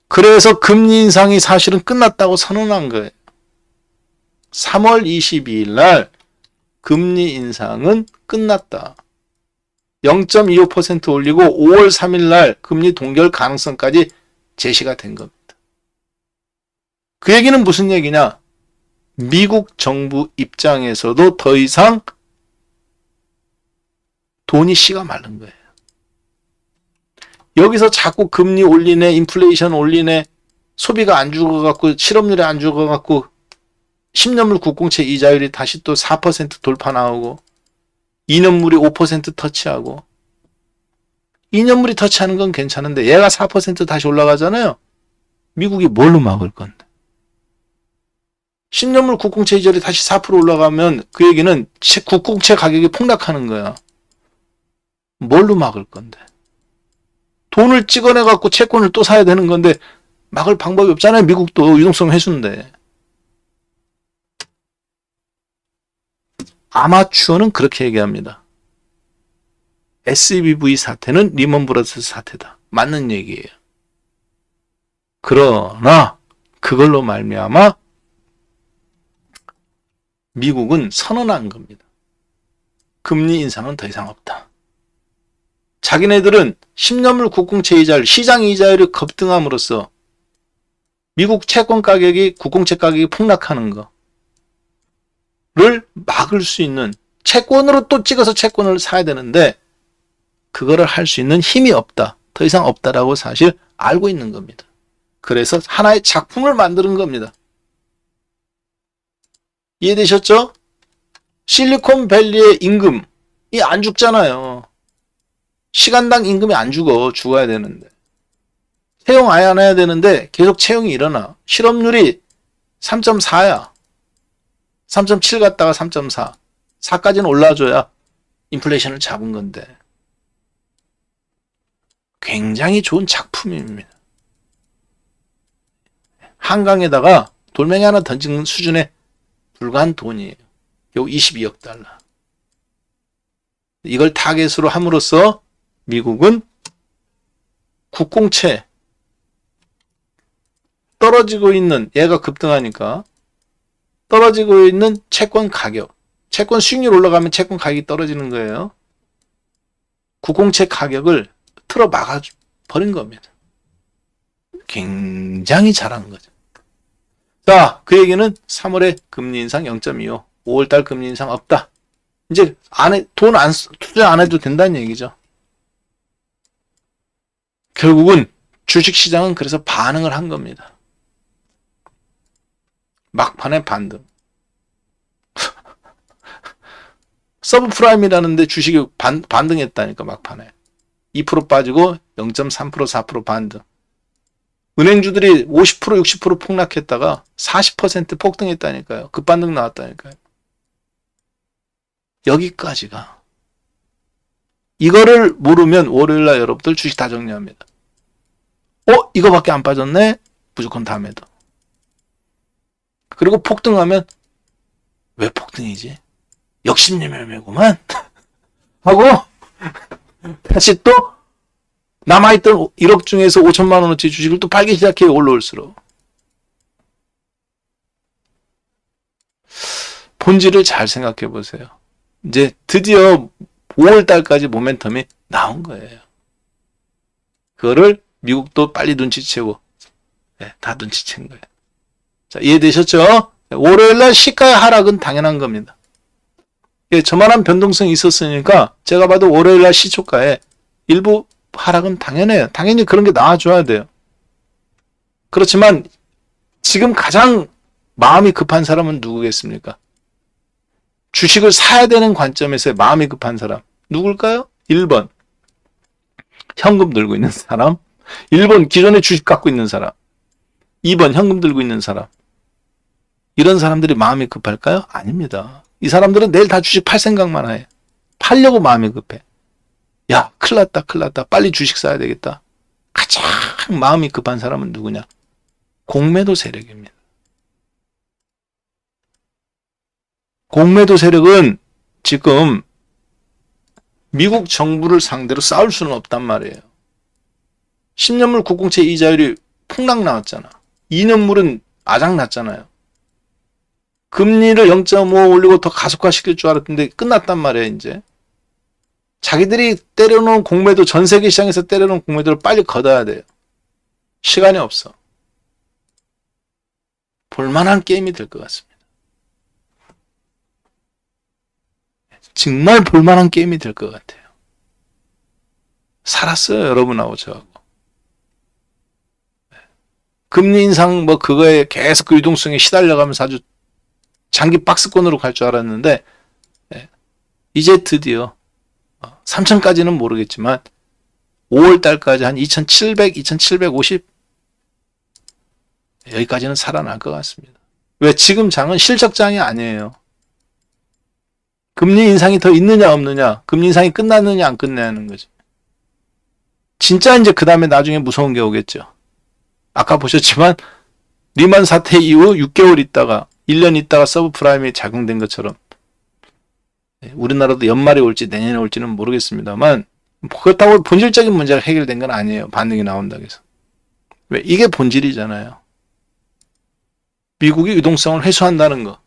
그래서 금리 인상이 사실은 끝났다고 선언한 거예요. 3월 22일 날 금리 인상은 끝났다. 0.25% 올리고 5월 3일 날 금리 동결 가능성까지 제시가 된 겁니다. 그 얘기는 무슨 얘기냐? 미국 정부 입장에서도 더 이상 돈이 씨가 마른 거예요. 여기서 자꾸 금리 올리네, 인플레이션 올리네, 소비가 안 죽어갖고, 실업률이 안 죽어갖고, 10년물 국공채 이자율이 다시 또 4% 돌파 나오고, 2년물이 5% 터치하고, 2년물이 터치하는 건 괜찮은데, 얘가 4% 다시 올라가잖아요. 미국이 뭘로 막을 건데? 10년물 국공채 이자율이 다시 4% 올라가면 그 얘기는 국공채 가격이 폭락하는 거야. 뭘로 막을 건데? 돈을 찍어내갖고 채권을 또 사야 되는 건데 막을 방법이 없잖아요. 미국도 유동성 회수인데. 아마추어는 그렇게 얘기합니다. SBV 사태는 리먼 브라더스 사태다. 맞는 얘기예요. 그러나 그걸로 말미암아 미국은 선언한 겁니다. 금리 인상은 더 이상 없다. 자기네들은 10년물 국공채 이자율, 시장 이자율이 급등함으로써 미국 채권 가격이, 국공채 가격이 폭락하는 거를 막을 수 있는, 채권으로 또 찍어서 채권을 사야 되는데 그거를 할 수 있는 힘이 없다. 더 이상 없다라고 사실 알고 있는 겁니다. 그래서 하나의 작품을 만드는 겁니다. 이해되셨죠? 실리콘밸리의 임금이 안 죽잖아요. 시간당 임금이 안 죽어. 죽어야 되는데. 채용 아예 안 해야 되는데 계속 채용이 일어나. 실업률이 3.4야. 3.7 갔다가 3.4. 4까지는 올라줘야 인플레이션을 잡은 건데. 굉장히 좋은 작품입니다. 한강에다가 돌멩이 하나 던지는 수준의 불과한 돈이에요. 요 22억 달러. 이걸 타겟으로 함으로써 미국은 국공채 떨어지고 있는, 얘가 급등하니까 떨어지고 있는 채권 가격, 채권 수익률 올라가면 채권 가격이 떨어지는 거예요. 국공채 가격을 틀어 막아 버린 겁니다. 굉장히 잘한 거죠. 자, 그 얘기는 3월에 금리 인상 0.25, 5월달 금리 인상 없다. 이제 돈 투자 안 해도 된다는 얘기죠. 결국은 주식시장은 그래서 반응을 한 겁니다. 막판에 반등. 서브프라임이라는데 주식이 반등했다니까, 막판에. 2% 빠지고 0.3%, 4% 반등. 은행주들이 50%, 60% 폭락했다가 40% 폭등했다니까요. 급반등 나왔다니까요. 여기까지가. 이거를 모르면 월요일날 여러분들 주식 다 정리합니다. 이거밖에 안 빠졌네? 무조건 다음에도. 그리고 폭등하면 왜 폭등이지? 욕심내매매구만 하고 다시 또 남아있던 1억 중에서 5천만 원어치 주식을 또 팔기 시작해요. 올라올수록. 본질을 잘 생각해 보세요. 이제 드디어 5월달까지 모멘텀이 나온 거예요. 그거를 미국도 빨리 눈치채고, 네, 다 눈치챈 거예요. 자, 이해되셨죠? 월요일날 시가의 하락은 당연한 겁니다. 예, 저만한 변동성이 있었으니까 제가 봐도 월요일날 시초가에 일부 하락은 당연해요. 당연히 그런 게 나와줘야 돼요. 그렇지만 지금 가장 마음이 급한 사람은 누구겠습니까? 주식을 사야 되는 관점에서 마음이 급한 사람 누굴까요? 1번 현금 들고 있는 사람, 1번 기존에 주식 갖고 있는 사람, 2번 현금 들고 있는 사람. 이런 사람들이 마음이 급할까요? 아닙니다. 이 사람들은 내일 다 주식 팔 생각만 해. 팔려고 마음이 급해. 야, 큰일 났다. 빨리 주식 사야 되겠다. 가장 마음이 급한 사람은 누구냐? 공매도 세력입니다. 공매도 세력은 지금 미국 정부를 상대로 싸울 수는 없단 말이에요. 10년물 국공채 이자율이 폭락 나왔잖아. 2년물은 아작 났잖아요. 금리를 0.5 올리고 더 가속화시킬 줄 알았는데 끝났단 말이에요, 이제. 자기들이 때려놓은 공매도, 전 세계 시장에서 때려놓은 공매도를 빨리 걷어야 돼요. 시간이 없어. 볼만한 게임이 될 것 같습니다. 정말 볼만한 게임이 될 것 같아요. 살았어요, 여러분하고 저하고. 금리 인상 뭐 그거에 계속 그 유동성에 시달려가면서 아주 장기 박스권으로 갈 줄 알았는데 이제 드디어 3천까지는 모르겠지만 5월 달까지 한 2,700, 2,750 여기까지는 살아날 것 같습니다. 왜? 지금 장은 실적장이 아니에요. 금리 인상이 더 있느냐 없느냐, 금리 인상이 끝났느냐 안 끝나는 거지. 진짜 이제 그 다음에 나중에 무서운 게 오겠죠. 아까 보셨지만 리만 사태 이후 6개월 있다가 1년 있다가 서브프라임이 작용된 것처럼 우리나라도 연말에 올지 내년에 올지는 모르겠습니다만 그렇다고 본질적인 문제가 해결된 건 아니에요. 반등이 나온다고 해서. 왜? 이게 본질이잖아요. 미국이 유동성을 회수한다는 거.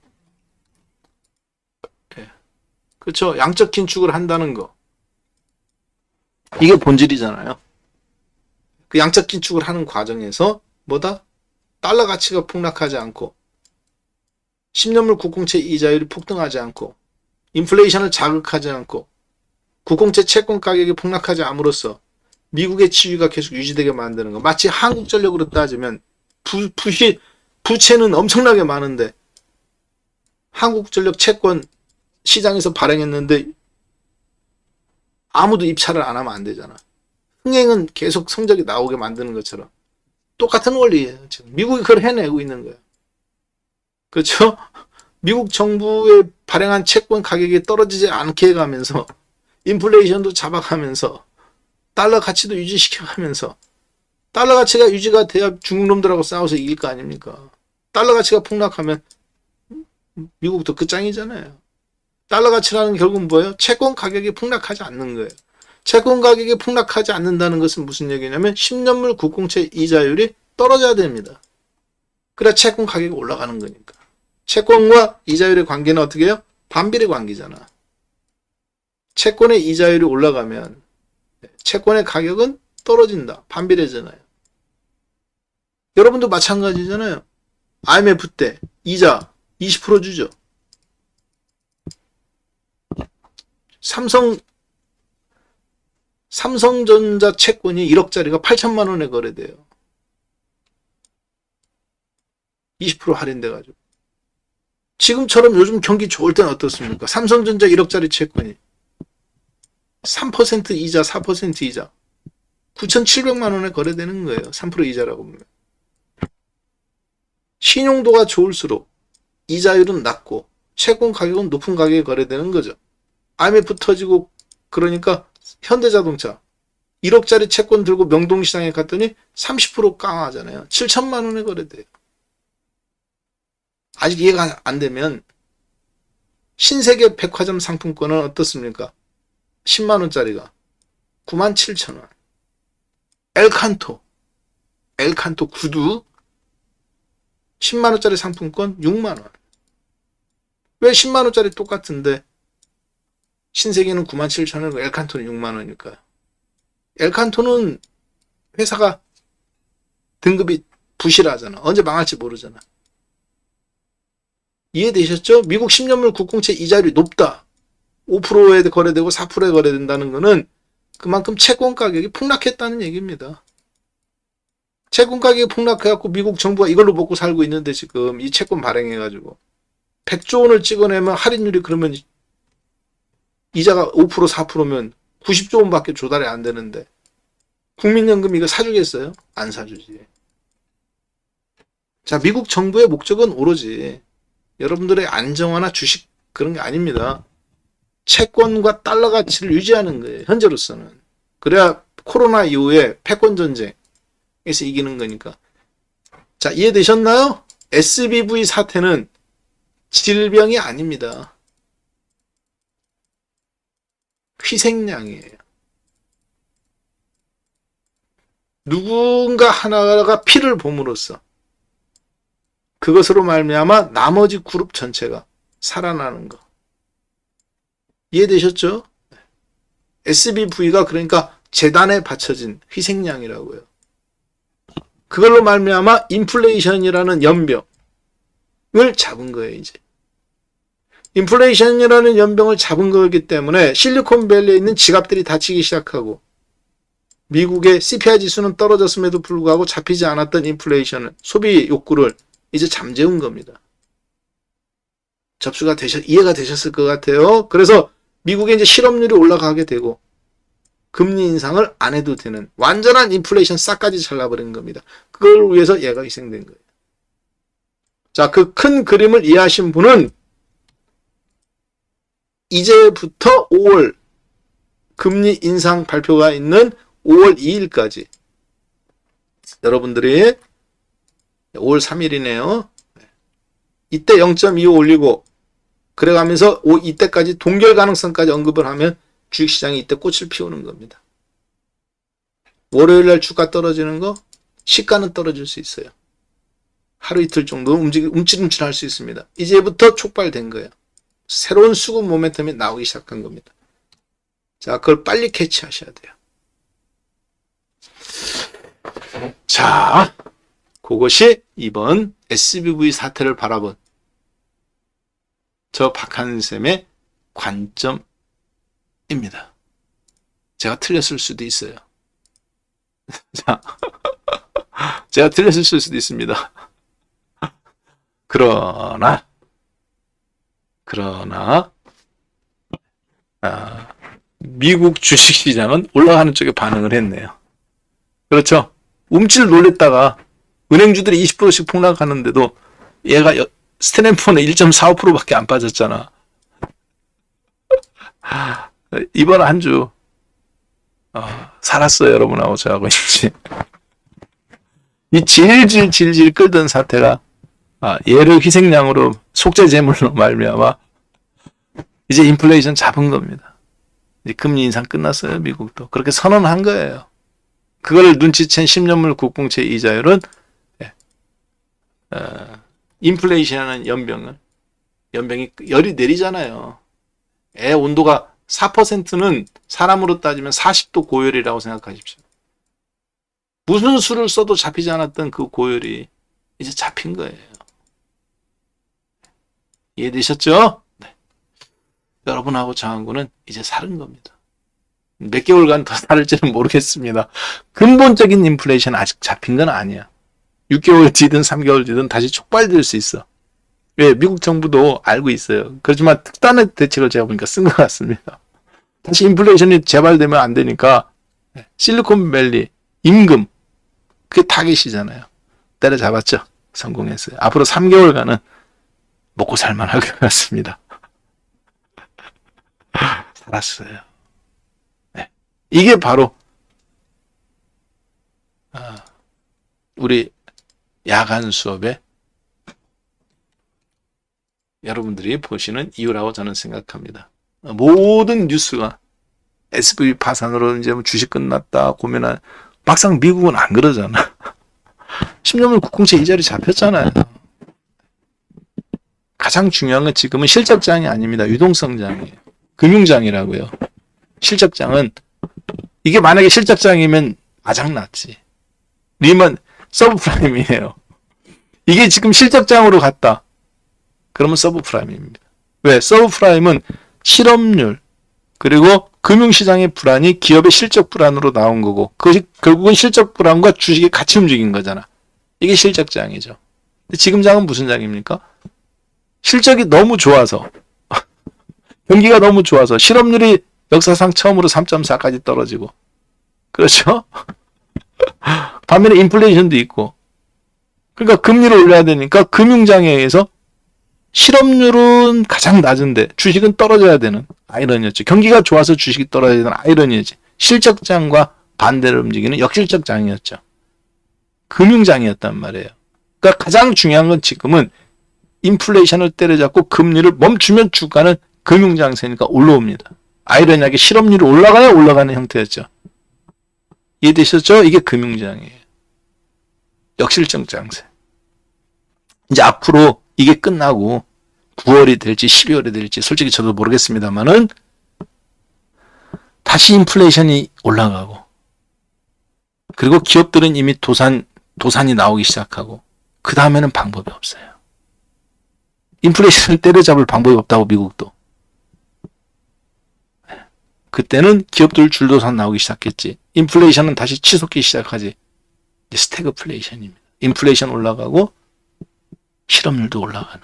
그렇죠. 양적 긴축을 한다는 거. 이게 본질이잖아요. 그 양적 긴축을 하는 과정에서 뭐다? 달러 가치가 폭락하지 않고 10년물 국공채 이자율이 폭등하지 않고 인플레이션을 자극하지 않고 국공채 채권 가격이 폭락하지 않음으로써 미국의 지위가 계속 유지되게 만드는 거. 마치 한국전력으로 따지면 부채는 엄청나게 많은데 한국전력 채권 시장에서 발행했는데 아무도 입찰을 안 하면 안 되잖아. 흥행은 계속 성적이 나오게 만드는 것처럼 똑같은 원리예요. 지금 미국이 그걸 해내고 있는 거예요. 그렇죠? 미국 정부의 발행한 채권 가격이 떨어지지 않게 해가면서 인플레이션도 잡아가면서 달러 가치도 유지시켜가면서 달러 가치가 유지가 돼야 중국 놈들하고 싸워서 이길 거 아닙니까? 달러 가치가 폭락하면 미국도 끝장이잖아요. 달러 가치라는 게 결국은 뭐예요? 채권 가격이 폭락하지 않는 거예요. 채권 가격이 폭락하지 않는다는 것은 무슨 얘기냐면 10년물 국공채 이자율이 떨어져야 됩니다. 그래야 채권 가격이 올라가는 거니까. 채권과 이자율의 관계는 어떻게 해요? 반비례 관계잖아. 채권의 이자율이 올라가면 채권의 가격은 떨어진다. 반비례잖아요. 여러분도 마찬가지잖아요. IMF 때 이자 20% 주죠. 삼성전자 채권이 1억짜리가 8천만 원에 거래돼요. 20% 할인돼가지고. 지금처럼 요즘 경기 좋을 때는 어떻습니까? 삼성전자 1억짜리 채권이 3% 이자, 4% 이자 9,700만 원에 거래되는 거예요. 3% 이자라고 보면. 신용도가 좋을수록 이자율은 낮고 채권 가격은 높은 가격에 거래되는 거죠. IMF 터지고 그러니까 현대자동차 1억짜리 채권 들고 명동시장에 갔더니 30% 강화하잖아요. 7천만 원에 거래돼요. 아직 이해가 안 되면 신세계 백화점 상품권은 어떻습니까? 10만 원짜리가 97,000원. 엘칸토 구두 10만 원짜리 상품권 6만 원. 왜 10만 원짜리 똑같은데 신세계는 97,000원이고 엘칸토는 6만 원일까요? 엘칸토는 회사가 등급이 부실하잖아. 언제 망할지 모르잖아. 이해되셨죠? 미국 10년물 국공채 이자율이 높다. 5%에 거래되고 4%에 거래된다는 거는 그만큼 채권 가격이 폭락했다는 얘기입니다. 채권 가격이 폭락해갖고 미국 정부가 이걸로 먹고 살고 있는데 지금 이 채권 발행해가지고 100조 원을 찍어내면 할인율이 그러면 이자가 5% 4%면 90조 원밖에 조달이 안 되는데 국민연금 이거 사주겠어요? 안 사주지. 자, 미국 정부의 목적은 오로지 여러분들의 안정화나 주식 그런 게 아닙니다. 채권과 달러 가치를 유지하는 거예요. 현재로서는. 그래야 코로나 이후에 패권 전쟁에서 이기는 거니까. 자, 이해되셨나요? SBV 사태는 질병이 아닙니다. 희생양이에요. 누군가 하나가 피를 봄으로써 그것으로 말미암아 나머지 그룹 전체가 살아나는 거. 이해되셨죠? SBV가 그러니까 재단에 바쳐진 희생양이라고요. 그걸로 말미암아 인플레이션이라는 연병을 잡은 거예요. 이제 인플레이션이라는 연병을 잡은 거기 때문에 실리콘밸리에 있는 지갑들이 닫히기 시작하고 미국의 CPI 지수는 떨어졌음에도 불구하고 잡히지 않았던 인플레이션, 소비 욕구를 이제 잠재운 겁니다. 이해가 되셨을 것 같아요. 그래서 미국의 이제 실업률이 올라가게 되고 금리 인상을 안 해도 되는 완전한 인플레이션 싹까지 잘라버린 겁니다. 그걸 위해서 얘가 희생된 거예요. 자, 그 큰 그림을 이해하신 분은 이제부터 5월 금리 인상 발표가 있는 5월 2일까지 여러분들이 5월 3일이네요. 이때 0.25 올리고 그래가면서 이때까지 동결 가능성까지 언급을 하면 주식시장이 이때 꽃을 피우는 겁니다. 월요일날 주가 떨어지는 거 시가는 떨어질 수 있어요. 하루 이틀 정도 움찔움찔할 수 있습니다. 이제부터 촉발된 거예요. 새로운 수급 모멘텀이 나오기 시작한 겁니다. 자, 그걸 빨리 캐치하셔야 돼요. 자, 그것이 이번 SBV 사태를 바라본 저 박한샘의 관점입니다. 제가 틀렸을 수도 있어요. 자, 제가 틀렸을 수도 있습니다. 그러나 미국 주식시장은 올라가는 쪽에 반응을 했네요. 그렇죠? 움찔 놀랬다가 은행주들이 20%씩 폭락하는데도 얘가 스탠포는 1.45%밖에 안 빠졌잖아. 이번 한 주 살았어요. 여러분하고 저하고 이제 이 질질 끌던 사태가 얘를 희생양으로 속죄 제물로 말미암아 이제 인플레이션 잡은 겁니다. 이제 금리 인상 끝났어요. 미국도 그렇게 선언한 거예요. 그걸 눈치챈 10년물 국공채 이자율은 인플레이션하는 연병이 열이 내리잖아요. 애 온도가 4%는 사람으로 따지면 40도 고열이라고 생각하십시오. 무슨 수를 써도 잡히지 않았던 그 고열이 이제 잡힌 거예요. 이해되셨죠? 네. 여러분하고 저하고는 이제 사는 겁니다. 몇 개월간 더 살을지는 모르겠습니다. 근본적인 인플레이션 아직 잡힌 건 아니야. 6개월 뒤든 3개월 뒤든 다시 촉발될 수 있어. 왜? 미국 정부도 알고 있어요. 그렇지만 특단의 대책을 제가 보니까 쓴 것 같습니다. 다시 인플레이션이 재발되면 안 되니까 실리콘밸리, 임금 그게 타겟이잖아요. 때려잡았죠. 성공했어요. 앞으로 3개월간은 먹고 살만할 것 같습니다. 살았어요. 네. 이게 바로 우리 야간 수업에 여러분들이 보시는 이유라고 저는 생각합니다. 모든 뉴스가 SVB 파산으로 이제 주식 끝났다 고민한 막상 미국은 안 그러잖아. 10년물 국공채 이자리 잡혔잖아요. 가장 중요한 건 지금은 실적장이 아닙니다. 유동성장이에요. 금융장이라고요. 실적장은 이게 만약에 실적장이면 아작났지. 리먼 서브프라임이에요. 이게 지금 실적장으로 갔다. 그러면 서브프라임입니다. 왜? 서브프라임은 실업률 그리고 금융시장의 불안이 기업의 실적 불안으로 나온 거고 그것이 결국은 실적 불안과 주식이 같이 움직인 거잖아. 이게 실적장이죠. 근데 지금 장은 무슨 장입니까? 실적이 너무 좋아서 경기가 너무 좋아서 실업률이 역사상 처음으로 3.4까지 떨어지고 그렇죠? 반면에 인플레이션도 있고 그러니까 금리를 올려야 되니까 금융장에 의해서 실업률은 가장 낮은데 주식은 떨어져야 되는 아이러니였죠. 경기가 좋아서 주식이 떨어져야 되는 아이러니였지. 실적장과 반대를 움직이는 역실적장이었죠. 금융장이었단 말이에요. 그러니까 가장 중요한 건 지금은 인플레이션을 때려잡고 금리를 멈추면 주가는 금융장세니까 올라옵니다. 아이러니하게 실업률이 올라가야 올라가는 형태였죠. 이해되셨죠? 이게 금융장이에요. 역실적 장세. 이제 앞으로 이게 끝나고 9월이 될지 12월이 될지 솔직히 저도 모르겠습니다만은 다시 인플레이션이 올라가고 그리고 기업들은 이미 도산이 나오기 시작하고 그 다음에는 방법이 없어요. 인플레이션을 때려잡을 방법이 없다고 미국도. 그때는 기업들 줄도산 나오기 시작했지. 인플레이션은 다시 치솟기 시작하지. 이제 스태그플레이션입니다. 인플레이션 올라가고 실업률도 올라가는.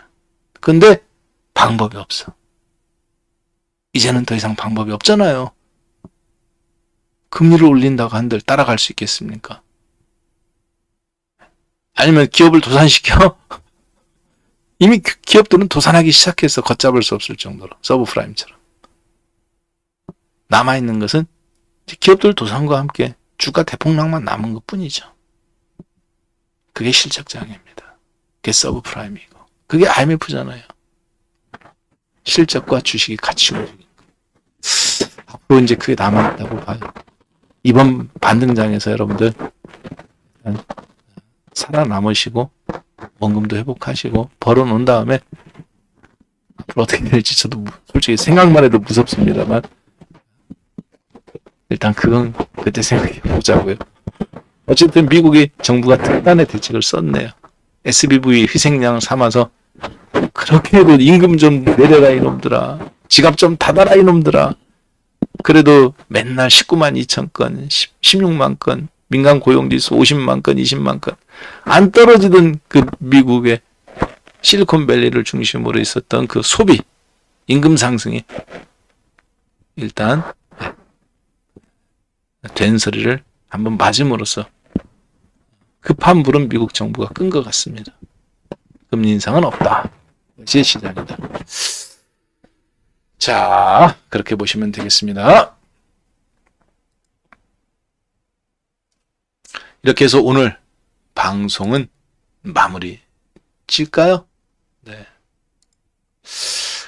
근데 방법이 없어. 이제는 더 이상 방법이 없잖아요. 금리를 올린다고 한들 따라갈 수 있겠습니까? 아니면 기업을 도산시켜? 이미 기업들은 도산하기 시작해서 걷잡을 수 없을 정도로 서브프라임처럼. 남아있는 것은 기업들 도산과 함께 주가 대폭락만 남은 것뿐이죠. 그게 실적장애입니다. 그게 서브프라임이고 그게 IMF잖아요. 실적과 주식이 같이 움직이는 거. 앞으로 이제 그게 남아있다고 봐요. 이번 반등장에서 여러분들 살아남으시고 원금도 회복하시고 벌어놓은 다음에 앞으로 어떻게 될지 저도 솔직히 생각만 해도 무섭습니다만 일단 그건 그때 생각해 보자고요. 어쨌든 미국의 정부가 특단의 대책을 썼네요. SBV 희생양을 삼아서 그렇게 해도 임금 좀 내려라 이놈들아. 지갑 좀 닫아라 이놈들아. 그래도 맨날 19만 2천 건, 16만 건, 민간 고용지수 50만 건, 20만 건 안 떨어지던 그 미국의 실리콘밸리를 중심으로 있었던 그 소비, 임금 상승이 일단 된 소리를 한번 맞음으로써 급한 불은 미국 정부가 끈 것 같습니다. 금리 인상은 없다. 이것이 시장이다. 자, 그렇게 보시면 되겠습니다. 이렇게 해서 오늘 방송은 마무리 질까요? 네.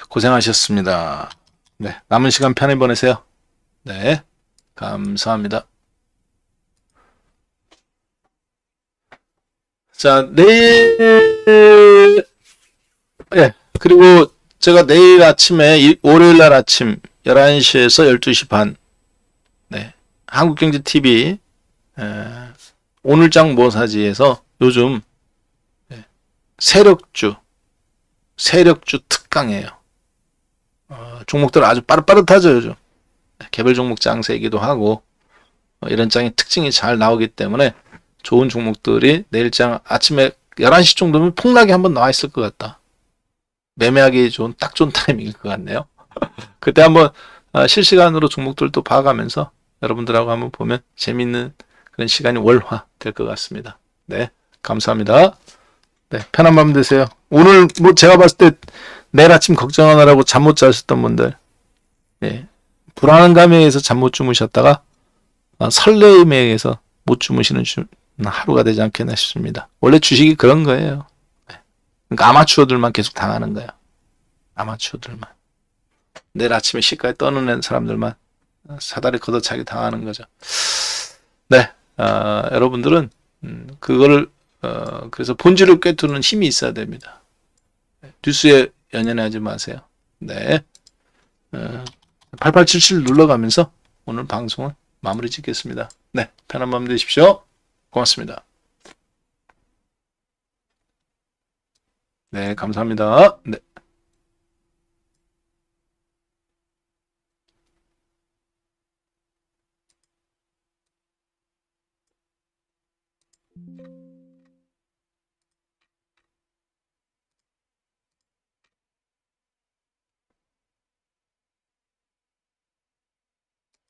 고생하셨습니다. 네. 남은 시간 편히 보내세요. 네. 감사합니다. 자, 내일, 예. 그리고 제가 내일 아침에, 월요일 날 아침 11시에서 12시 반, 네. 한국경제TV, 오늘장 뭐 사지에서 요즘 세력주 특강이에요. 종목들 아주 빠릇빠릇하죠, 요즘. 개별 종목 장세이기도 하고, 이런 장의 특징이 잘 나오기 때문에 좋은 종목들이 내일장 아침에 11시 정도면 폭락이 한번 나와 있을 것 같다. 매매하기 좋은, 딱 좋은 타이밍일 것 같네요. 그때 한번 실시간으로 종목들도 봐가면서 여러분들하고 한번 보면 재밌는 그런 시간이 월화 될 것 같습니다. 네, 감사합니다. 네, 편한 밤 되세요. 오늘 뭐 제가 봤을 때 내일 아침 걱정하느라고 잠 못 자셨던 분들, 네, 불안감에 의해서 잠 못 주무셨다가 설레임에 의해서 못 주무시는 하루가 되지 않겠나 싶습니다. 원래 주식이 그런 거예요. 네. 그러니까 아마추어들만 계속 당하는 거야. 아마추어들만. 내일 아침에 시가에 떠는 사람들만 사다리 걷어차기 당하는 거죠. 네, 여러분들은 그거를 그래서 본질을 꿰뚫는 힘이 있어야 됩니다. 뉴스에 연연하지 마세요. 네, 8877 눌러가면서 오늘 방송은 마무리 짓겠습니다. 네, 편한 밤 되십시오. 고맙습니다. 네, 감사합니다. 네.